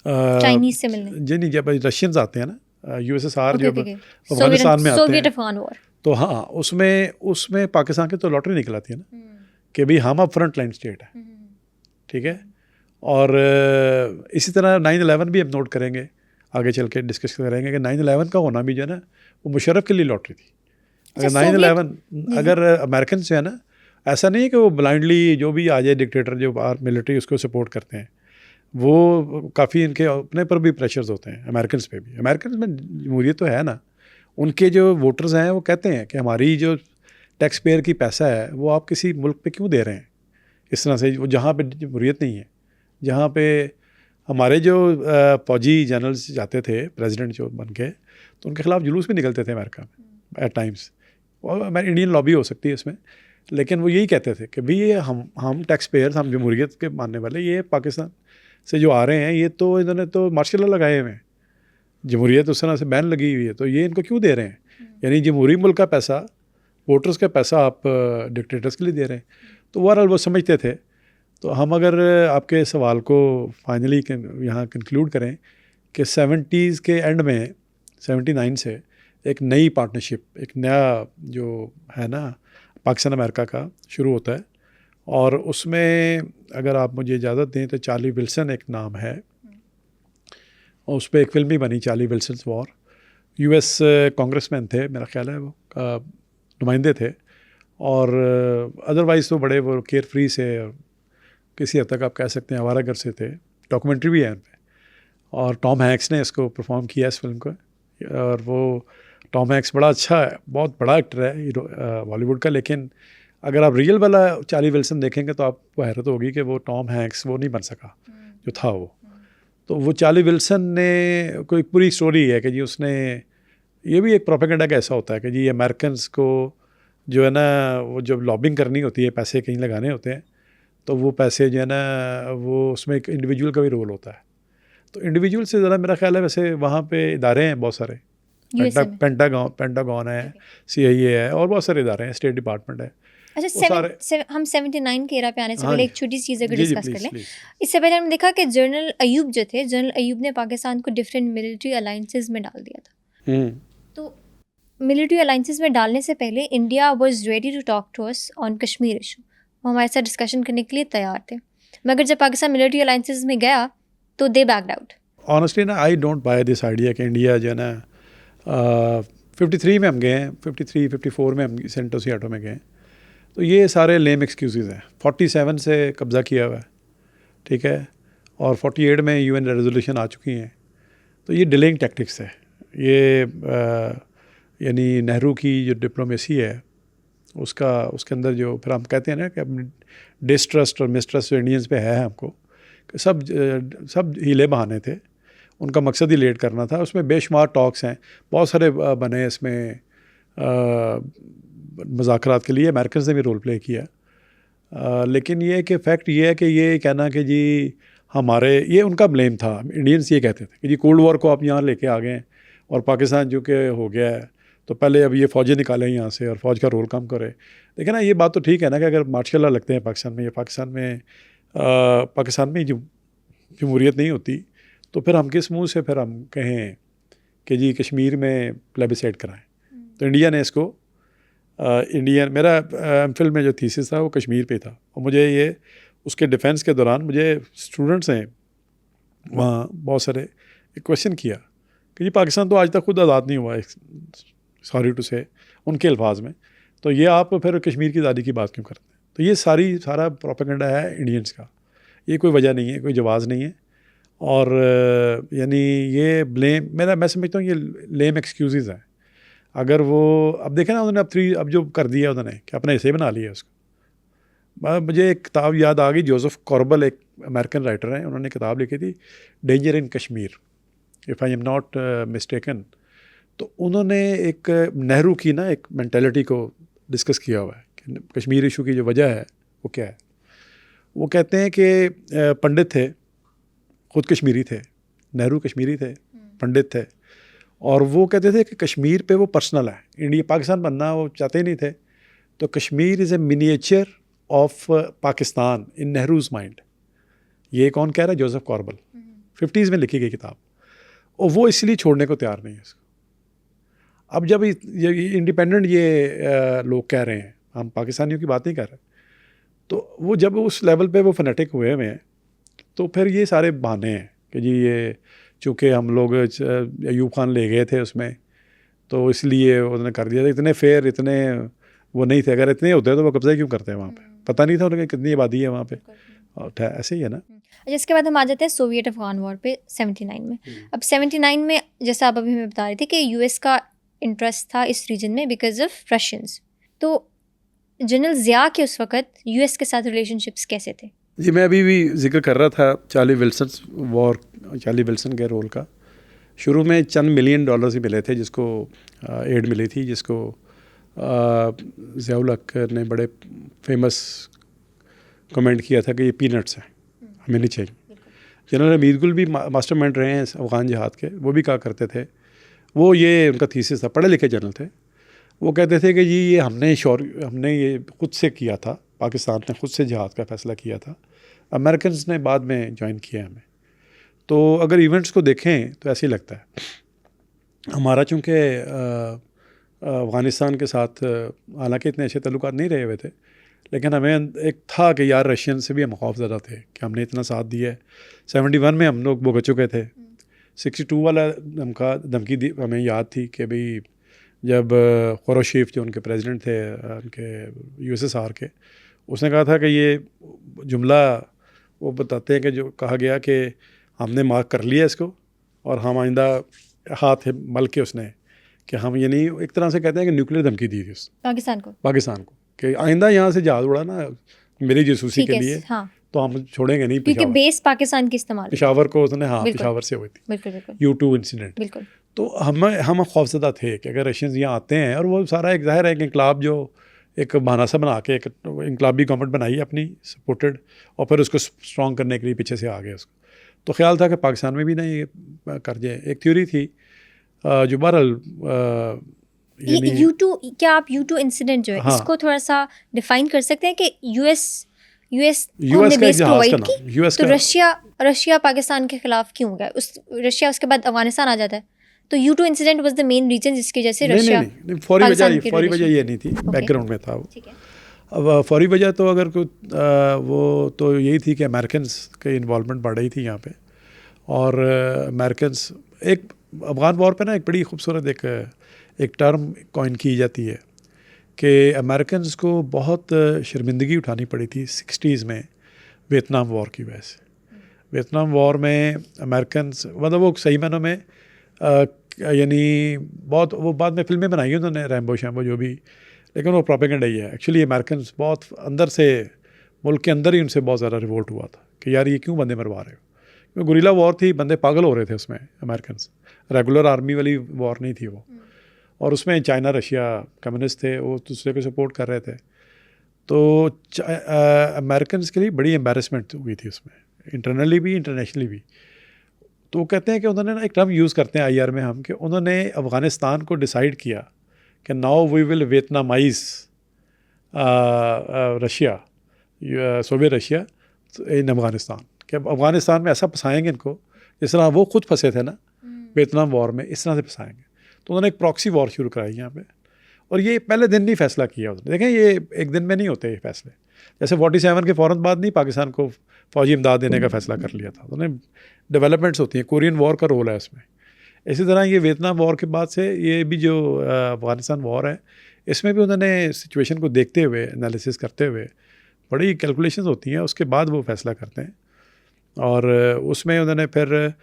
चाइनीज़ से मिलने, जी नहीं, जब रशियंस आते हैं ना, USSR जो अफगानिस्तान में आते हैं, तो हाँ, उसमें पाकिस्तान की तो लॉटरी निकल आती है ना कि भाई हम अब फ्रंट लाइन स्टेट है, ठीक है। और इसी तरह 9/11 भी हम नोट करेंगे, आगे चल के डिस्कस करेंगे कि 9/11 का होना भी जो है ना वो मुशर्रफ के लिए लॉटरी थी। अगर 9/11 अगर अमेरिकन से है ना, ऐसा नहीं है कि वो ब्लाइंडली जो भी आ जाए डिक्टेटर जो बाहर मिलिट्री उसको सपोर्ट करते हैं, वो काफ़ी इनके अपने पर भी प्रेशर्स होते हैं, अमेरिकन पे भी। अमेरिकन में जमहूरियत तो है ना, उनके जो वोटर्स हैं वो कहते हैं कि हमारी जो टैक्स पेयर की पैसा है वो आप किसी मुल्क पे क्यों दे रहे हैं इस तरह से, वो जहाँ पे जमहूरियत नहीं है, जहाँ पे हमारे जो फौजी जनरल्स जाते थे प्रेसिडेंट जो बन के, तो उनके खिलाफ जुलूस भी निकलते थे अमेरिका में एट टाइम्स। और इंडियन लॉबी हो सकती है इसमें, लेकिन वो यही कहते थे कि भाई ये हम टैक्स पेयर्स, हम जमहूरियत के मानने वाले, ये पाकिस्तान से जो आ रहे हैं ये तो इन्होंने तो मार्शल लॉ लगाए हुए हैं, जमहूरियत उस तरह से बैन लगी हुई है, तो ये इनको क्यों दे रहे हैं? यानी जमहूरी मुल्क का पैसा, वोटर्स का पैसा आप डिक्टेटर्स के लिए दे रहे हैं। तो ओवरऑल वो समझते थे। तो हम अगर आपके सवाल को फाइनली यहाँ कंक्लूड करें कि 70s के एंड में 79 से एक नई पार्टनरशिप, एक नया जो है ना पाकिस्तान अमेरिका का शुरू होता है, और उसमें अगर आप मुझे इजाज़त दें तो चार्ली विल्सन एक नाम है, और उस पर एक फिल्म भी बनी, Charlie Wilson's war. US congressman थे मेरा ख्याल है, वो नुमाइंदे थे, और अदरवाइज़ तो बड़े वो केयर फ्री से, और किसी हद तक आप कह सकते हैं आवारागर से थे। डॉक्यूमेंट्री भी है उन पर, और टॉम हैंक्स ने इसको परफॉर्म किया इस फिल्म को, और वो टॉम हैंक्स बड़ा अच्छा है, बहुत बड़ा एक्टर है हीरो बॉलीवुड का। लेकिन अगर आप रियल वाला चार्ली विल्सन देखेंगे तो आपको हैरत होगी कि वो टॉम हैंक्स वो नहीं बन सका जो था वो। तो वो चार्ली विल्सन ने कोई पूरी स्टोरी है कि जी उसने, ये भी एक प्रोपेगेंडा का ऐसा होता है कि जी अमेरिकन्स को जो है ना वो जब लॉबिंग करनी होती है, पैसे कहीं लगाने होते हैं, तो वो पैसे जो है ना वो उसमें एक इंडिविजुअल का भी रोल होता है। तो इंडिविजुअल से ज़्यादा मेरा ख्याल है वैसे वहाँ पे इदारे हैं बहुत सारे, पेंटागन है, CIA है, और बहुत सारे इदारे हैं, स्टेट डिपार्टमेंट है। अच्छा, हम 79 के एरा पे आने से पहले एक छोटी चीज़ अगर डिस्कस कर लें। प्लीज़। इससे पहले हमने देखा कि जनरल अयूब जो थे, जनरल अयूब ने पाकिस्तान को डिफरेंट मिलिट्री अलाइंसेस में डाल दिया था। तो मिलिट्री अलाइंसेस में डालने से पहले India was ready to talk to us on Kashmir issue, वो हमारे साथ डिस्कशन करने के लिए तैयार थे, मगर जब पाकिस्तान मिलिट्री अलाइंसेस में गया तो दे बैक्ड आउट। ऑनेस्टली ना I don't by this idea कि इंडिया जो है ना 53 में हम गए हैं, 54 में हम सेंटो सियाटो में गए, तो ये सारे लेम एक्सक्यूज़ हैं। 47 से कब्ज़ा किया हुआ है, ठीक है, और 48 में UN रेजोल्यूशन आ चुकी हैं, तो ये डिलेइंग टैक्टिक्स है। ये यानी नेहरू की जो डिप्लोमेसी है उसके अंदर जो फिर हम कहते हैं ना कि अपनी डिस्ट्रस्ट और मिसट्रस्ट इंडियंस पे है हमको, कि सब हीले बहाने थे, उनका मकसद ही लेट करना था। उसमें बेशुमार टॉक्स हैं, बहुत सारे बने इसमें मुज़ाकरात के लिए, अमेरिकन ने भी रोल प्ले किया। लेकिन ये कि फैक्ट ये है कि ये कहना कि जी हमारे, ये उनका ब्लेम था। इंडियंस ये कहते थे कि जी कोल्ड वॉर को आप यहाँ लेके आ गए और पाकिस्तान जो कि हो गया है, तो पहले अब ये फ़ौजें निकालें यहाँ से और फ़ौज का रोल कम करे। लेकिन ना ये बात तो ठीक है ना कि अगर मार्शल लॉ लगते हैं पाकिस्तान में, या पाकिस्तान में जमहूरियत नहीं होती, तो फिर हम किस मुँह से फिर हम कहें कि जी कश्मीर में प्लेबिसाइड कराएँ। तो इंडिया ने इसको मेरा MPhil में जो थीसिस था वो कश्मीर पे था, और मुझे ये उसके डिफेंस के दौरान मुझे स्टूडेंट्स हैं वहाँ बहुत सारे एक क्वेश्चन किया कि जी पाकिस्तान तो आज तक खुद आज़ाद नहीं हुआ, सॉरी टू से उनके अल्फाज में, तो ये आप फिर कश्मीर की आज़ादी की बात क्यों करते हैं? तो ये सारा प्रोपेगेंडा है इंडियंस का, ये कोई वजह नहीं है, कोई जवाज़ नहीं है। और यानी ये ब्लेम मैं समझता हूँ ये लेम एक्सक्यूज़ हैं। अगर वो अब देखें ना, उन्होंने अब जो कर दिया उन्होंने कि अपने हिस्से बना लिया उसको। मुझे एक किताब याद आ गई, जोसेफ कॉर्बल एक अमेरिकन राइटर हैं, उन्होंने किताब लिखी थी danger in Kashmir, if I am not mistaken. तो उन्होंने एक नेहरू की ना एक मेंटालिटी को डिस्कस किया हुआ है कि कश्मीर इशू की जो वजह है वो क्या है। वो कहते हैं कि पंडित थे, ख़ुद कश्मीरी थे, नेहरू कश्मीरी थे, पंडित थे, और वो कहते थे कि कश्मीर पे वो पर्सनल है, इंडिया पाकिस्तान बनना वो चाहते ही नहीं थे। तो Kashmir is a miniature of Pakistan in Nehru's mind. ये कौन कह रहा है? जोसेफ कॉर्बल, 50s में लिखी गई किताब, और वो इसलिए छोड़ने को तैयार नहीं है इसको। अब जब ये इंडिपेंडेंट ये लोग कह रहे हैं, हम पाकिस्तानियों की बात नहीं कर रहे, तो वो जब उस लेवल पे वो फनेटिक हुए हैं, तो फिर ये सारे बहाने हैं कि जी ये चूँकि हम लोग अयूब खान ले गए थे उसमें, तो इसलिए उन्होंने कर दिया था। इतने फेयर, इतने वो नहीं थे। अगर इतने होते तो वो कब्जा क्यों करते हैं वहाँ पे? पता नहीं था उन्हें कितनी आबादी है वहाँ पे। और ऐसे ही है ना। अच्छा, इसके बाद हम आ जाते हैं सोवियत अफगान वॉर पे 79 में। अब 79 में जैसा आप अभी हमें बता रहे थे कि यूएस का इंटरेस्ट था इस रीजन में बिकॉज ऑफ रशियंस। तो जनरल ज़िया के उस वक्त यूएस के साथ रिलेशनशिप्स कैसे थे? जी, मैं अभी भी जिक्र कर रहा था चार्ली विल्सन के रोल का। शुरू में चंद $1 मिलियन ही मिले थे, जिसको एड मिली थी, जिसको ज़ियाउल हक ने बड़े फेमस कमेंट किया था कि ये पीनट्स हैं, हमें नहीं चाहिए। जनरल हमीद गुल भी मास्टरमाइंड रहे हैं अफ़गान जिहाद के, वो भी कहा करते थे, वो ये उनका थीसिस था, पढ़े लिखे जनरल थे। वो कहते थे कि जी ये हमने ये खुद से किया था, पाकिस्तान ने खुद से जिहाद का फ़ैसला किया था, अमेरिकन ने बाद में ज्वाइन किया हमें। तो अगर इवेंट्स को देखें तो ऐसे ही लगता है। हमारा चूँकि अफ़गानिस्तान के साथ हालांकि इतने अच्छे ताल्लुकात नहीं रहे हुए थे, लेकिन हमें एक था कि यार रशियन से भी हम खौफज़दा थे कि हमने इतना साथ दिया है। 71 में हम लोग भुगत चुके थे। 62 वाला धमकी हमें याद थी कि भाई जब खुरोशीव जो उनके प्रेसिडेंट थे, उनके यूएसएसआर के, उसने कहा था कि ये जुमला वो बताते हैं कि जो कहा गया कि हमने मार्क कर लिया इसको और हम आइंदा हाथ मल के उसने कि हम ये नहीं, एक तरह से कहते हैं कि न्यूक्लियर धमकी दी थी पाकिस्तान को कि आइंदा यहाँ से जहाज उड़ाना मेरी जासूसी के लिए, हाँ। तो हम छोड़ेंगे नहीं। क्योंकि बेस पाकिस्तान की इस्तेमाल पेशावर को उसने, हाँ, पेशावर से हुई थी, बिल्कुल U2 इंसिडेंट। तो हम खौफज़दा थे कि अगर रशियंस यहाँ आते हैं, और वो सारा एक ज़ाहिर है कि इंकलाब जो एक बहाना सा बना के एक इंकलाबी गवर्नमेंट बनाई अपनी सपोर्टेड, और फिर उसको स्ट्रॉन्ग करने के लिए पीछे से आ गए उसको। तो ख्याल था कि पाकिस्तान में भी ना ये कर जाए। एक थ्योरी थी जो बहरहाल U2, क्या आप U2 इंसिडेंट जो है, हाँ, इसको थोड़ा सा डिफाइन कर सकते हैं कि यूएस का एक जहाज का नाम, यूएस तो का रशिया पाकिस्तान के खिलाफ क्यों गया? रशिया उसके बाद अफगानिस्तान आ जाता है, तो U2 incident was the main reason जिसकी वजह से रशिया नहीं, फौरी वजह ये नहीं थी, बैकग्राउंड में था वो। अब फौरी वजह तो अगर वो तो यही थी कि अमेरिकन की इन्वॉल्वमेंट बढ़ रही थी यहाँ पे, और अमेरिकन एक अफ़गान वॉर पे ना एक बड़ी खूबसूरत एक टर्म कॉइन की जाती है कि अमेरिकन को बहुत शर्मिंदगी उठानी पड़ी थी 60s में वियतनाम वॉर की वजह से। वियतनाम वॉर में अमेरिकन मतलब वो सही मानों में यानी बहुत, वो बाद में फिल्में बनाई उन्होंने, रैम्बो शैम्बो जो भी, लेकिन वो प्रोपेगेंडा ही है। एक्चुअली अमेरिकन बहुत अंदर से, मुल्क के अंदर ही उनसे बहुत ज़्यादा रिवोल्ट हुआ था कि यार ये क्यों बंदे मरवा रहे हो, क्योंकि गुरिल्ला वॉर थी, बंदे पागल हो रहे थे उसमें। अमेरिकन रेगुलर आर्मी वाली वॉर नहीं थी वो, और उसमें चाइना रशिया कम्युनिस्ट थे, वो दूसरे को सपोर्ट कर रहे थे। तो अमेरिकन के लिए बड़ी एम्बेरसमेंट हुई थी उसमें, इंटरनली भी इंटरनेशनली भी। तो वो कहते हैं कि उन्होंने ना एक टर्म यूज़ करते हैं IR में हम, कि उन्होंने अफ़गानिस्तान को डिसाइड किया कि now we will Vietnamise Russia, Soviet Russia in Afghanistan, कि अफ़गानिस्तान में ऐसा फंसाएंगे इनको जिस तरह वो खुद फंसे थे ना वियतनाम वॉर में, इस तरह से फंसाएंगे। तो उन्होंने एक प्रॉक्सी वॉर शुरू कराई यहाँ पे, और ये पहले दिन नहीं फैसला किया उन्होंने। देखें ये एक दिन में नहीं होते ये फैसले, जैसे 47 के फ़ौरन बाद नहीं पाकिस्तान को फ़ौजी इमदाद देने का फ़ैसला कर लिया था, उन्होंने डेवलपमेंट्स होती हैं, कोरियन वॉर का रोल है इसमें। इसी तरह ये वियतनाम वॉर के बाद से ये भी जो अफ़गानिस्तान वॉर है, इसमें भी उन्होंने सिचुएशन को देखते हुए, एनालिसिस करते हुए, बड़ी कैलकुलेशंस होती हैं, उसके बाद वो फैसला करते हैं। और उसमें उन्होंने फिर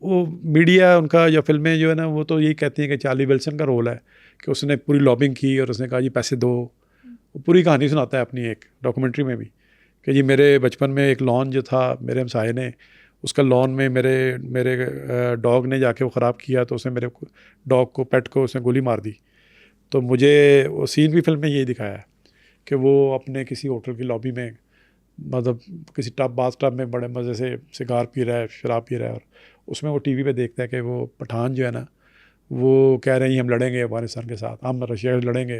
वो मीडिया उनका या फिल्में जो है ना, वो तो यही कहती हैं कि चार्ली विल्सन का रोल है कि उसने पूरी लॉबिंग की और उसने कहा जी पैसे दो। वो पूरी कहानी सुनाता है अपनी एक डॉक्यूमेंट्री में भी कि जी मेरे बचपन में एक लॉन जो था मेरे हमसाये ने, उसका लॉन में मेरे डॉग ने जाके वो ख़राब किया, तो उसने मेरे डॉग को, पेट को उसने गोली मार दी। तो मुझे वो सीन भी फिल्म में यही दिखाया है कि वो अपने किसी होटल की लॉबी में, मतलब किसी बाथ टब में बड़े मज़े से सिगार पी रहा है, शराब पी रहा है, और उसमें वो टीवी पे देखता है कि वो पठान जो है ना, वो कह रहे हैं हम लड़ेंगे अफ़गानिस्तान के साथ, हम रशिया से लड़ेंगे,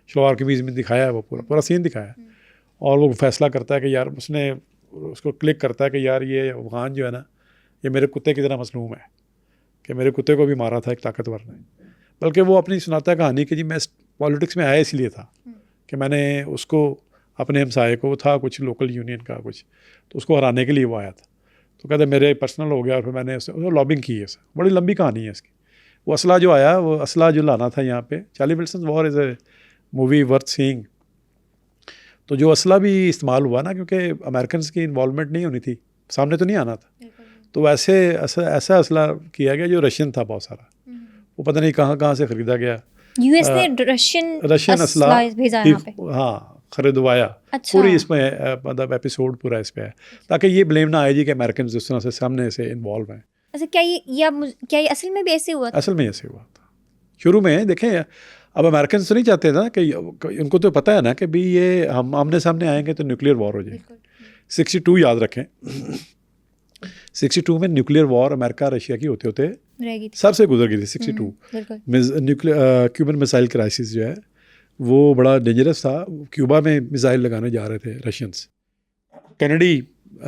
शलवार कमीज़ में दिखाया है, वो पूरा सीन दिखाया है। और वो फैसला करता है कि यार, उसको क्लिक करता है कि यार ये अफ़गान जो है ना, ये मेरे कुत्ते की तरह मसलूम है, कि मेरे कुत्ते को भी मारा था एक ताकतवर ने। बल्कि वो अपनी सुनाता है कहानी कि जी मैं पॉलिटिक्स में आया इसलिए था कि मैंने उसको अपने हमसाये को था कुछ लोकल यूनियन का कुछ, तो उसको हराने के लिए वो आया था। तो कहते मेरे पर्सनल हो गया और फिर मैंने उससे लॉबिंग की है। बड़ी लंबी कहानी है इसकी। वो असला जो आया, वो असला जो लाना था यहाँ पे, Charlie Wilson war is a movie worth seeing. तो जो असला भी इस्तेमाल हुआ ना, क्योंकि अमेरिकन की इन्वॉल्वमेंट नहीं होनी थी, सामने तो नहीं आना था, तो वैसे ऐसा असला किया गया जो रशियन था बहुत सारा। वो पता नहीं कहाँ कहाँ से ख़रीदा गया। यूएस ने रशियन असला भेजा यहाँ पे। हाँ खरीदवाया। अच्छा। पूरी इसमें मतलब एपिसोड पूरा इस पे है, ताकि ये ब्लेम ना आए जी कि अमेरिकन जिस तरह से सामने से इन्वॉल्व हैं। अच्छा, क्या ये असल में भी ऐसे हुआ था? असल में ऐसे हुआ था शुरू में। देखें अब अमेरिकन तो नहीं चाहते ना कि उनको तो पता है ना कि भी ये हम आमने सामने आएंगे तो न्यूक्लियर वॉर हो जाएगी। 62 याद रखें, 62 में न्यूक्लियर वॉर अमेरिका रशिया की होते होते सबसे गुजर गई थी। 62 न्यूक्लियर क्यूबन मिसाइल क्राइसिस जो है वो बड़ा डेंजरस था। क्यूबा में मिसाइल लगाने जा रहे थे रशियंस। कैनेडी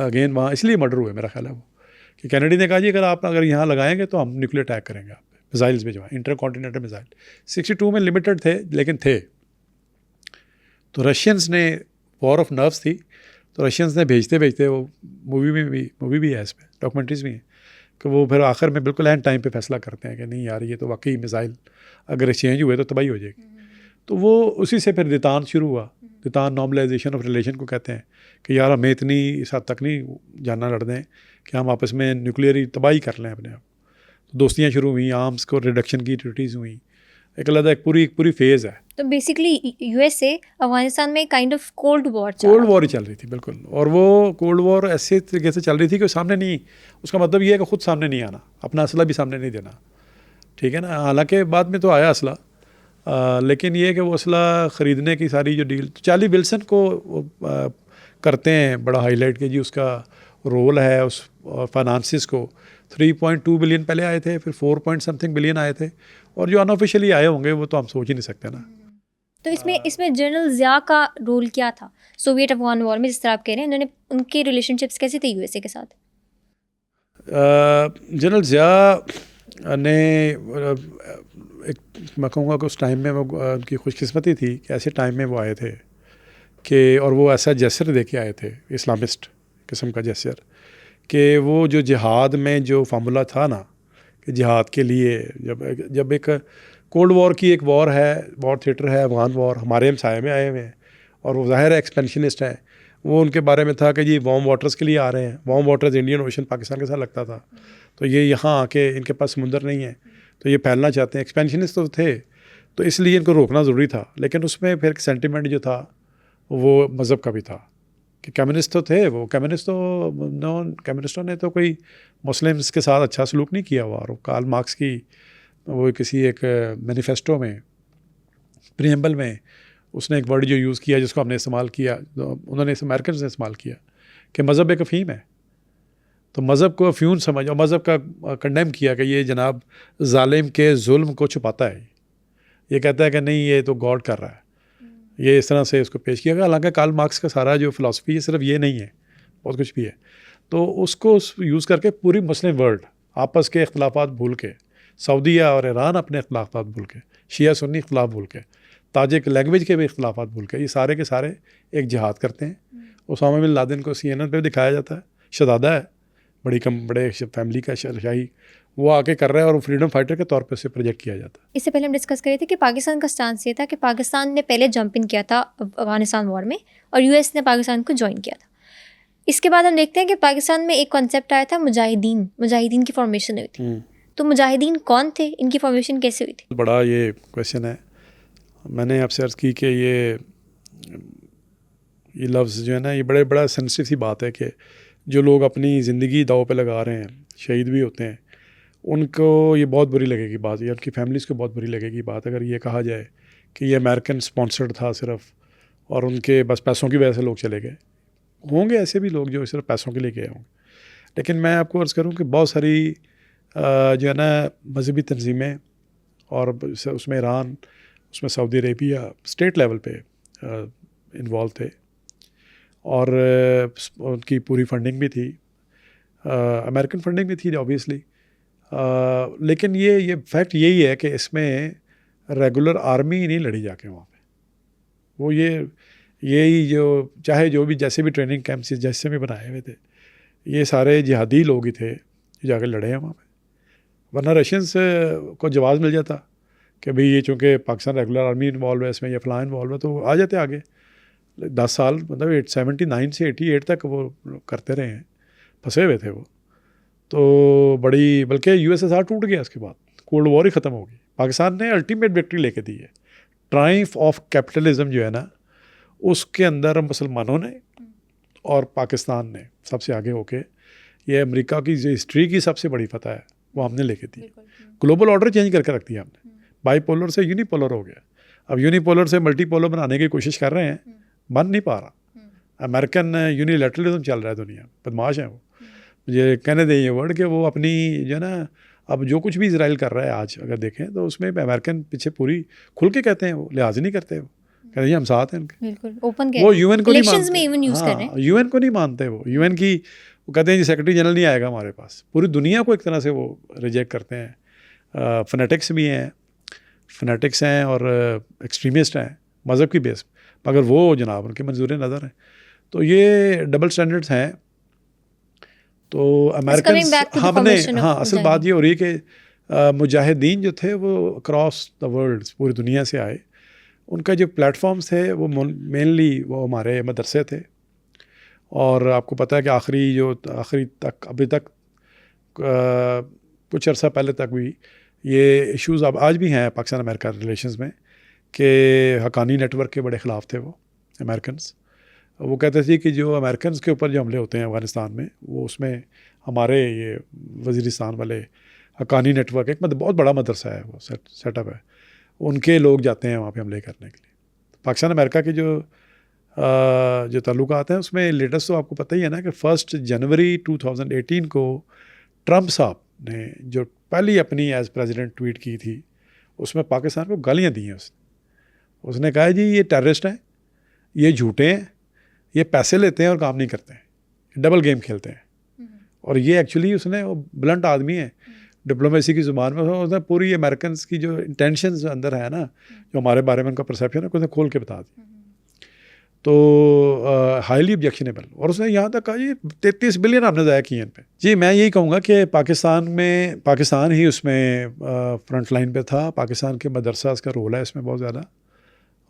अगेन वहाँ इसलिए मर्डर हुए मेरा ख्याल है वो, कि कैनेडी ने कहा जी अगर यहाँ लगाएंगे तो हम न्यूक्लियर अटैक करेंगे आप पे, मिसाइल्स भिजवाएं, इंटर कॉन्टिनेंटल मिसाइल। 62 में लिमिटेड थे लेकिन थे। तो रशियंस ने वॉर ऑफ नर्व्स थी, तो रशियंस ने भेजते भेजते वो मूवी भी है इसमें, डॉक्यूमेंट्रीज भी हैं, कि वो फिर आखिर में बिल्कुल एंड टाइम पे फैसला करते हैं कि नहीं यार ये तो वाकई मिसाइल अगर एक्सचेंज हुए तो तबाही हो जाएगी। तो वो उसी से फिर दितान शुरू हुआ। दितान नॉर्मलाइजेशन ऑफ रिलेशन को कहते हैं कि यार हमें इतनी इस हद तक नहीं जानना लड़ दें कि हम आपस में न्यूक्लियर तबाही कर लें अपने आप। तो दोस्तियाँ शुरू हुई, आर्म्स को रिडक्शन की ट्रीटीज़ हुई, एक अलग एक पूरी फेज़ है। तो बेसिकली यूएसए अफगानिस्तान में काइंड ऑफ कोल्ड वॉर ही चल रही थी बिल्कुल। और वो कोल्ड वॉर ऐसे तरीके से चल रही थी कि सामने नहीं, उसका मतलब ये है कि ख़ुद सामने नहीं आना, अपना असला भी सामने नहीं देना, ठीक है ना। हालांकि बाद में तो आया असला, लेकिन ये कि वो असला ख़रीदने की सारी जो डील चार्ली विल्सन को करते हैं बड़ा हाईलाइट कि जी उसका रोल है उस फाइनेंसिस को। 3.2 बिलियन पहले आए थे, फिर 4 बिलियन आए थे, और जो अनऑफिशियली आए होंगे वो तो हम सोच ही नहीं सकते ना। तो इसमें जनरल ज़िया का रोल क्या था सोवियत अफगान वॉर में? जिस तरह आप कह रहे हैं, उन्होंने उनके रिलेशनशिप्स कैसे थे यूएसए के साथ? जनरल ज़िया ने एक मैं कहूँगा कि उस टाइम में वो उनकी खुशकिस्मती थी कि ऐसे टाइम में वो आए थे कि, और वो ऐसा जैसर दे के आए थे, इस्लामिस्ट किस्म का जैसर, कि वो जो जिहाद में जो फार्मूला था ना कि जिहाद के लिए जब एक कोल्ड वॉर की एक वॉर है, वॉर थिएटर है अफगान वॉर, हमारे हमसाये में आए हुए हैं और वो ज़ाहिर है एक्सपेंशनिस्ट हैं। वो उनके बारे में था कि जी वार्म वाटर्स के लिए आ रहे हैं। Warm waters Indian ocean Pakistan के साथ लगता था, तो ये यहाँ आके इनके पास समुंदर नहीं है तो ये फैलना चाहते हैं। एक्सपेंशनिस्ट तो थे, तो इसलिए इनको रोकना ज़रूरी था। लेकिन उसमें फिर सेंटिमेंट जो था वो मज़हब का भी था कि कम्युनिस्ट तो थे, वो कम्युनिस्टों ने तो कोई मुस्लिम्स के साथ अच्छा सलूक नहीं किया हुआ। और कार्ल मार्क्स की वो किसी एक मैनिफेस्टो में, प्रीएम्बल में, उसने एक वर्ड जो यूज़ किया जिसको हमने इस्तेमाल किया, उन्होंने अमेरिकन ने इस्तेमाल किया कि मज़हब एक अफ़ीम है। तो मज़हब को अफ्यून समझ और मज़हब का कंडेम किया कि ये जनाब जालिम के जुल्म को छुपाता है। ये कहता है कि नहीं ये तो गॉड कर रहा है, ये इस तरह से इसको पेश किया गया। हालांकि कार्ल मार्क्स का सारा जो फ़िलासफ़ी है सिर्फ ये नहीं है, बहुत कुछ भी है। तो उसको यूज़ करके पूरी मुस्लिम वर्ल्ड आपस के इख्तलाफात भूल के, सऊदीया और ईरान अपने इख्तलाफात भूल के, शिया सुन्नी इख्तलाफ भूल के, ताजिक लैंग्वेज के भी इख्तलाफात भूल के, ये सारे के सारे एक जिहाद करते हैं। उसामा बिन लादेन को CNN पे दिखाया जाता है, शहज़ादा है, बड़े फैमिली का शाही, वो आके कर रहा है और फ्रीडम फाइटर के तौर पे उसे प्रोजेक्ट किया जाता है। इससे पहले हम डिस्कस कर रहे थे कि पाकिस्तान का स्टांस ये था कि पाकिस्तान ने पहले जंप इन किया था अफगानिस्तान वॉर में और यूएस ने पाकिस्तान को ज्वाइन किया था। इसके बाद हम देखते हैं कि पाकिस्तान में एक कॉन्सेप्ट आया था मुजाहिदीन की फॉर्मेशन हुई थी। तो मुजाहिदीन कौन थे, इनकी फॉर्मेशन कैसे हुई थी? बड़ा ये क्वेश्चन है। मैंने आपसे अर्ज़ की कि ये लफ्ज़ जो है ना, ये बड़ा सेंसिटिव सी बात है कि जो लोग अपनी ज़िंदगी दाव पे लगा रहे हैं, शहीद भी होते हैं, उनको ये बहुत बुरी लगेगी बात, या उनकी फैमिलीज़ को बहुत बुरी लगेगी बात अगर ये कहा जाए कि ये अमेरिकन स्पॉन्सर्ड था सिर्फ और उनके बस पैसों की वजह से लोग चले गए। होंगे ऐसे भी लोग जो सिर्फ पैसों के लिए गए होंगे, लेकिन मैं आपको अर्ज़ करूँ कि बहुत सारी जो है ना मजहबी तंजीमें और उसमें ईरान, उसमें सऊदी अरेबिया स्टेट लेवल पे इन्वॉल्व थे और उनकी पूरी फंडिंग भी थी, अमेरिकन फंडिंग भी थी ऑब्वियसली। लेकिन ये फैक्ट यही है कि इसमें रेगुलर आर्मी नहीं लड़ी जाके वहाँ पे। वो यही जो चाहे जो भी जैसे भी ट्रेनिंग कैंप्स जैसे भी बनाए हुए थे, ये सारे जिहादी लोग ही थे जो जाकर लड़े हैं वहाँ पे। वरना रशियंस को जवाब मिल जाता कि भाई ये चूँकि पाकिस्तान रेगुलर आर्मी इन्वॉल्व है इसमें या फलां इन्वॉल्व है, तो आ जाते आगे। 10 साल मतलब 79 से 88 तक वो करते रहे हैं, फंसे हुए थे वो तो बड़ी। बल्कि यूएसएसआर टूट गया उसके बाद, कोल्ड वॉर ही ख़त्म हो गई। पाकिस्तान ने अल्टीमेट विक्ट्री लेके दी है। ट्राइम्फ ऑफ कैपिटलिज्म जो है ना, उसके अंदर मुसलमानों ने और पाकिस्तान ने सबसे आगे होके, ये अमेरिका की जो हिस्ट्री की सबसे बड़ी फतह है वो हमने लेके दी। ग्लोबल ऑर्डर चेंज करके रख दिया हमने, बाईपोलर से यूनिपोलर हो गया। अब यूनिपोलर से मल्टीपोलर बनाने की कोशिश कर रहे हैं, बन नहीं पा रहा। अमेरिकन यूनिलैटरलिज्म चल रहा है दुनिया, बदमाश हैं वो। मुझे कहने दें ये वर्ड कि वो अपनी जो है ना, अब जो कुछ भी इजराइल कर रहा है आज अगर देखें तो उसमें अमेरिकन पीछे पूरी खुल के कहते हैं, वो लिहाज नहीं करते। वो कहते हैं हम साथ हैं उनके, बिल्कुल ओपन वो यूएन को नहीं इलेक्शंस में मानते। इवन यूज कर रहे हैं। यूएन को नहीं मानते वो। यूएन की वो कहते हैं जी सेक्रेटरी जनरल नहीं आएगा हमारे पास। पूरी दुनिया को एक तरह से वो रिजेक्ट करते हैं। फनेटिक्स भी हैं, फनेटिक्स हैं और एक्सट्रीमिस्ट हैं मज़हब की बेस, मगर वो जनाब उनकी मंजूर नज़र हैं। तो ये डबल स्टैंडर्ड्स हैं। तो अमेरिकन हमने असल बात ये हो रही है कि मुजाहिदीन जो थे वो अक्रॉस द वर्ल्ड पूरी दुनिया से आए। उनका जो प्लेटफॉर्म्स थे वो मेनली वो हमारे मदरसे थे। और आपको पता है कि आखिरी तक अभी तक कुछ अर्सा पहले तक भी ये इश्यूज़ अब आज भी हैं पाकिस्तान अमेरिका रिलेशंस में कि हकानी नेटवर्क के बड़े ख़िलाफ़ थे वो अमेरिकन्स। वो कहते थे कि जो अमेरिकन्स के ऊपर जो हमले होते हैं अफ़गानिस्तान में, वो उसमें हमारे ये वज़ीरिस्तान वाले हकानी नेटवर्क एक बहुत बड़ा मदरसा है, वो सेटअप है, उनके लोग जाते हैं वहाँ पे हमले करने के लिए। पाकिस्तान अमेरिका के जो ताल्लुकात हैं उसमें लेटेस्ट तो आपको पता ही है ना कि 1 जनवरी 2018 को ट्रंप साहब ने जो पहली अपनी एज प्रेसिडेंट ट्वीट की थी, उसमें पाकिस्तान को गालियाँ दी हैं। उसने कहा जी ये टेररिस्ट हैं, ये झूठे हैं, ये पैसे लेते हैं और काम नहीं करते हैं, डबल गेम खेलते हैं। और ये एक्चुअली उसने वो ब्लंट आदमी है डिप्लोमेसी की ज़ुबान में, उसने पूरी अमेरिकन की जो इंटेंशंस अंदर है ना, जो हमारे बारे में उनका परसेप्शन है, उसने खोल के बता दी। तो हाईली ऑब्जेक्शनेबल। और उसने यहाँ तक कहा जी 33 बिलियन आपने ज़ाया किए इन पे। जी मैं यही कहूँगा कि पाकिस्तान ही उसमें फ्रंट लाइन पे था। पाकिस्तान के मदरसा का रोल है इसमें बहुत ज़्यादा,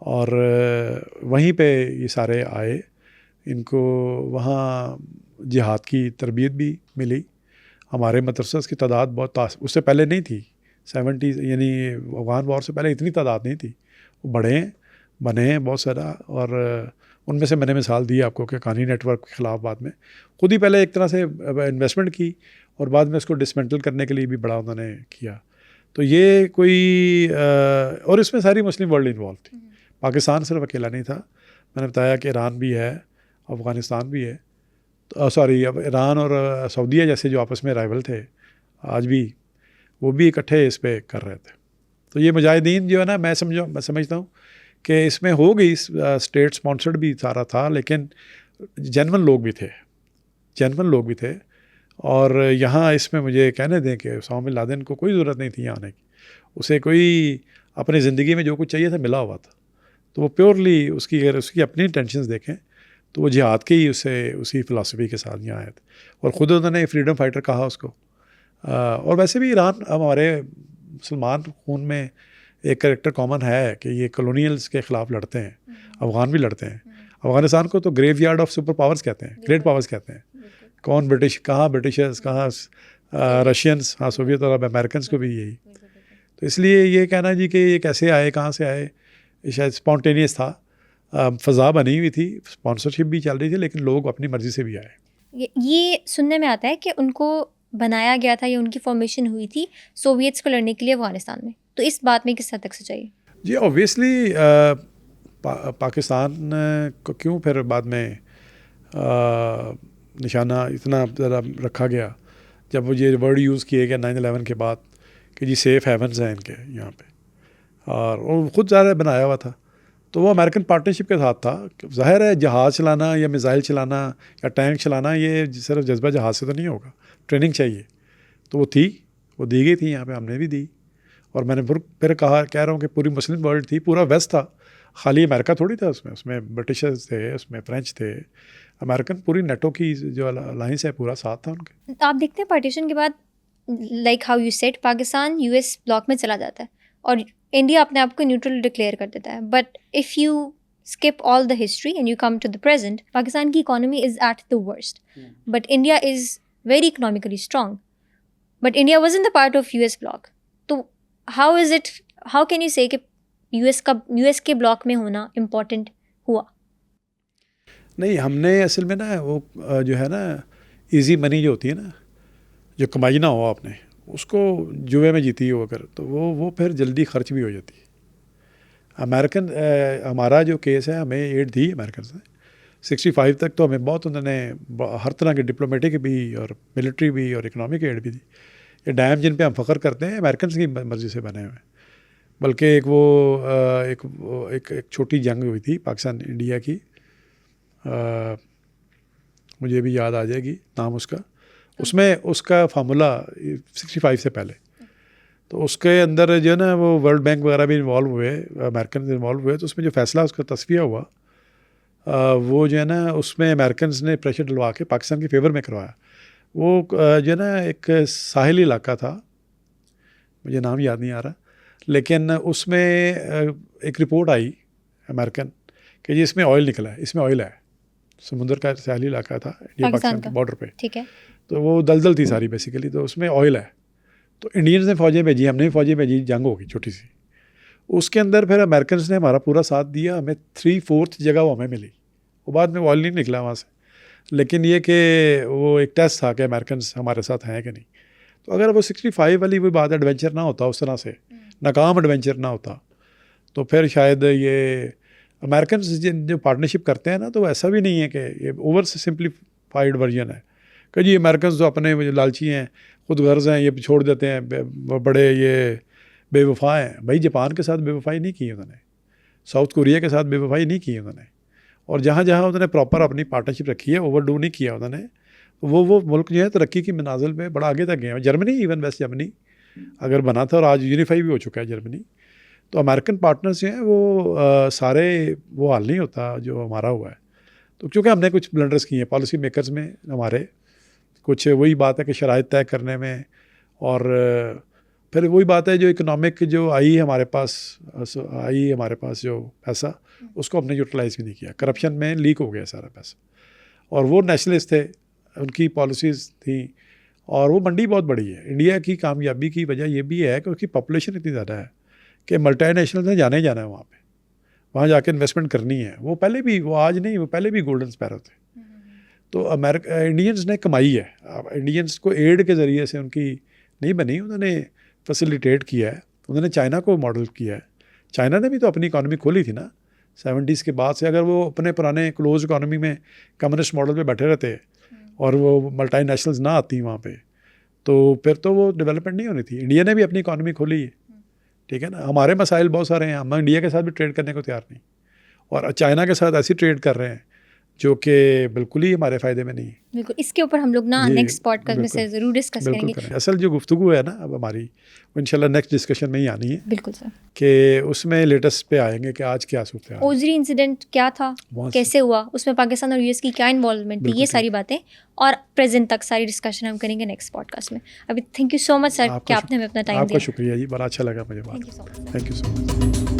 और वहीं पे ये सारे आए। इनको वहाँ जिहाद की तरबियत भी मिली। हमारे मदरसास की तादाद बहुत उससे पहले नहीं थी, 70 यानी अफगान वॉर से पहले इतनी तादाद नहीं थी। वो बने हैं बहुत सारा, और उनमें से मैंने मिसाल दी आपको कि हकानी नेटवर्क के ख़िलाफ़ बाद में खुद ही पहले एक तरह से इन्वेस्टमेंट की और बाद में इसको डिसमेंटल करने के लिए भी बड़ा उन्होंने किया। तो ये कोई और इसमें सारी मुस्लिम वर्ल्ड इन्वॉल्व थी, पाकिस्तान सिर्फ अकेला नहीं था। मैंने बताया कि ईरान भी है, अफ़गानिस्तान भी है, अब ईरान और सऊदीया जैसे जो आपस में राइवल थे आज भी, वो भी इकट्ठे इस पे कर रहे थे। तो ये मुजाहिदीन जो है ना, मैं समझता हूँ कि इसमें हो गई स्टेट स्पॉन्सर्ड भी सारा था, लेकिन जेन्युइन लोग भी थे। और यहाँ इसमें मुझे कहने दें कि उसामा बिन लादेन को कोई ज़रूरत नहीं थी आने की। उसे कोई अपनी ज़िंदगी में जो कुछ चाहिए था मिला हुआ था। तो वो प्योरली उसकी अपनी इंटेंशंस देखें तो वो जिहाद के ही उसी फ़िलासफ़ी के साथ यहाँ आए थे। और ख़ुद उन्होंने फ्रीडम फाइटर कहा उसको। और वैसे भी ईरान हमारे मुसलमान खून में एक कैरेक्टर कॉमन है कि ये कॉलोनियल्स के ख़िलाफ़ लड़ते हैं, अफ़गान भी लड़ते हैं। अफ़गानिस्तान को तो graveyard of super powers कहते हैं, ग्रेट पावर्स कहते हैं। कौन ब्रिटिशर्स, कहाँ रशियंस, हाँ सोवियत और अमेरिकन को भी यही। तो इसलिए ये कहना जी कि ये कैसे आए, कहाँ से आए, शायद स्पॉन्टेनियस था। फ़ज़ा बनी हुई थी, स्पॉन्सरशिप भी चल रही थी, लेकिन लोग अपनी मर्ज़ी से भी आए। ये सुनने में आता है कि उनको बनाया गया था या उनकी फॉर्मेशन हुई थी सोवियट्स को लड़ने के लिए अफ़गानिस्तान में। तो इस बात में किस हद तक सच्चाई है? जी ऑब्वियसली पाकिस्तान को क्यों फिर बाद में निशाना इतना ज़्यादा रखा गया, जब वो ये वर्ड यूज़ किए गया 9/11 के बाद कि जी सेफ़ हेवन्स हैं इनके यहाँ पे, और वो ख़ुद ज़्यादा बनाया हुआ था। तो वो अमेरिकन पार्टनरशिप के साथ था। ज़ाहिर है जहाज़ चलाना या मिसाइल चलाना या टैंक चलाना ये सिर्फ जज्बा जहाज़ से तो नहीं होगा, ट्रेनिंग चाहिए। तो वो दी गई थी यहाँ पे, हमने भी दी। और मैंने फिर कह रहा हूँ कि पूरी मुस्लिम वर्ल्ड थी, पूरा वेस्ट था, खाली अमेरिका थोड़ी था उसमें, उसमें ब्रिटिशर्स थे, उसमें फ्रेंच थे, अमेरिकन, पूरी नेटो की जो अलाइंस है पूरा साथ था उनके। आप देखते हैं पार्टीशन के बाद like how you said Pakistan US block में चला जाता है और इंडिया अपने आप को न्यूट्रल डिक्लेयर कर देता है, but if you skip all the history and you come to the present, Pakistan की economy is at the worst. But India is very economically strong. But India wasn't the part of US bloc. तो how can you say कि US के bloc में होना important हुआ? नहीं, हमने असल में ना वो जो है ना इजी मनी जो होती है ना, जो कमाई ना हो आपने, उसको जुए में जीती हो अगर, तो वो फिर जल्दी खर्च भी हो जाती है। अमेरिकन हमारा जो केस है, हमें एड दी अमेरिकन से 65 तक, तो हमें बहुत उन्होंने हर तरह के डिप्लोमेटिक भी और मिलिट्री भी और इकोनॉमिक एड भी दी। ये डैम जिन पे हम फ़ख्र करते हैं अमेरिकन की मर्ज़ी से बने हुए। बल्कि एक छोटी जंग हुई थी पाकिस्तान इंडिया की, मुझे भी याद आ जाएगी नाम उसका, उसमें उसका फार्मूला 65 से पहले, तो उसके अंदर जो है ना वो वर्ल्ड बैंक वगैरह भी इन्वॉल्व हुए, अमेरिकन इन्वॉल्व हुए, तो उसमें जो फ़ैसला उसका तस्वीर हुआ वो जो है ना उसमें अमेरिकन ने प्रेशर डलवा के पाकिस्तान के फेवर में करवाया। वो जो है ना एक साहिली इलाका था, मुझे नाम याद नहीं आ रहा, लेकिन उसमें एक रिपोर्ट आई अमेरिकन कि जी इसमें ऑयल निकला है, इसमें ऑयल है, समुद्र का साहिली इलाका था इंडिया पाकिस्तान के बॉर्डर पे, ठीक है, तो वो दलदल थी सारी बेसिकली, तो उसमें ऑयल है। तो इंडियंस ने फ़ौजें भेजी, हमने भी फ़ौजें भेजी, जंग होगी छोटी सी, उसके अंदर फिर अमेरिकन ने हमारा पूरा साथ दिया, हमें 3/4 जगह वो हमें मिली। वो बाद में ऑयल नहीं निकला वहाँ से, लेकिन ये कि वो एक टेस्ट था कि अमेरिकन हमारे साथ हैं कि नहीं। तो अगर वो 65 वाली वो बात एडवेंचर ना होता उस तरह से, नाकाम एडवेंचर ना होता, तो फिर शायद ये अमेरिकन जो पार्टनरशिप करते हैं ना, तो ऐसा भी नहीं है कि ये ओवर सिंप्लीफाइड वर्जन है कि जी अमेरिकन तो अपने लालची हैं, खुद गर्ज हैं, ये छोड़ देते हैं, बड़े ये बेवफा हैं। भाई जापान के साथ बेवफाई नहीं की उन्होंने, साउथ कोरिया के साथ बेवफाई नहीं की उन्होंने, और जहाँ जहाँ उन्होंने प्रॉपर अपनी पार्टनरशिप रखी है, ओवरडू नहीं किया उन्होंने, वो मुल्क जो है तरक्की की मनाजिल में बड़ा आगे तक गए हैं। जर्मनी, इवन वेस्ट जर्मनी अगर बना था और आज यूनिफाई भी हो चुका है जर्मनी, तो अमेरिकन पार्टनर्स जो हैं वो सारे वो हाल नहीं होता जो हमारा हुआ है। तो क्योंकि हमने कुछ ब्लंडर्स किए हैं पॉलिसी मेकर्स में, हमारे कुछ वही बात है कि शराइत तय करने में, और फिर वही बात है जो इकोनॉमिक जो आई हमारे पास जो पैसा, उसको हमने यूटिलाइज़ भी नहीं किया, करप्शन में लीक हो गया सारा पैसा। और वो नेशनलिस्ट थे, उनकी पॉलिसीज़ थी, और वो मंडी बहुत बड़ी है। इंडिया की कामयाबी की वजह ये भी है कि उसकी पॉपुलेशन इतनी ज़्यादा है कि मल्टीनेशनल में जाना है वहाँ पे, वहाँ जाके इन्वेस्टमेंट करनी है। वो पहले भी, वो आज नहीं, वो पहले भी गोल्डन स्पैरो थे। तो इंडियंस ने कमाई है, इंडियंस को एड के ज़रिए से उनकी नहीं बनी, उन्होंने फैसिलिटेट किया है, उन्होंने चाइना को मॉडल किया है। चाइना ने भी तो अपनी इकॉनमी खोली थी ना 70s के बाद से। अगर वो अपने पुराने क्लोज इकॉनमी में कम्युनिस्ट मॉडल पे बैठे रहते और वो मल्टीनेशनल्स ना आती वहाँ पे, तो फिर तो वो डेवलपमेंट नहीं होनी थी। इंडिया ने भी अपनी इकॉनमी खोली है, ठीक है ना। हमारे मसाइल बहुत सारे हैं, हम इंडिया के साथ भी ट्रेड करने को तैयार नहीं, और चाइना के साथ ऐसी ट्रेड कर रहे हैं जो कि बिल्कुल ही हमारे फ़ायदे में नहीं है। बिल्कुल, इसके ऊपर हम लोग ना नेक्स्ट पॉडकास्ट में से ज़रूर डिस्कस करेंगे। असल जो गुफ्तगू है ना अब हमारी, वो इंशाल्लाह नेक्स्ट डिस्कशन में ही आनी है। बिल्कुल सर, कि उसमें लेटेस्ट पे आएंगे कि आज क्या सूरत है, ओजरी इंसिडेंट क्या था, कैसे हुआ, उसमें पाकिस्तान और यूएस की क्या इन्वॉल्वमेंट थी, ये सारी बातें, और प्रेजेंट तक सारी डिस्कशन हम करेंगे नेक्स्ट पॉडकास्ट में। अभी thank you so much sir कि आपने हमें अपना टाइम दिया। आपका शुक्रिया जी, बड़ा अच्छा लगा मुझे बात। Thank you so much.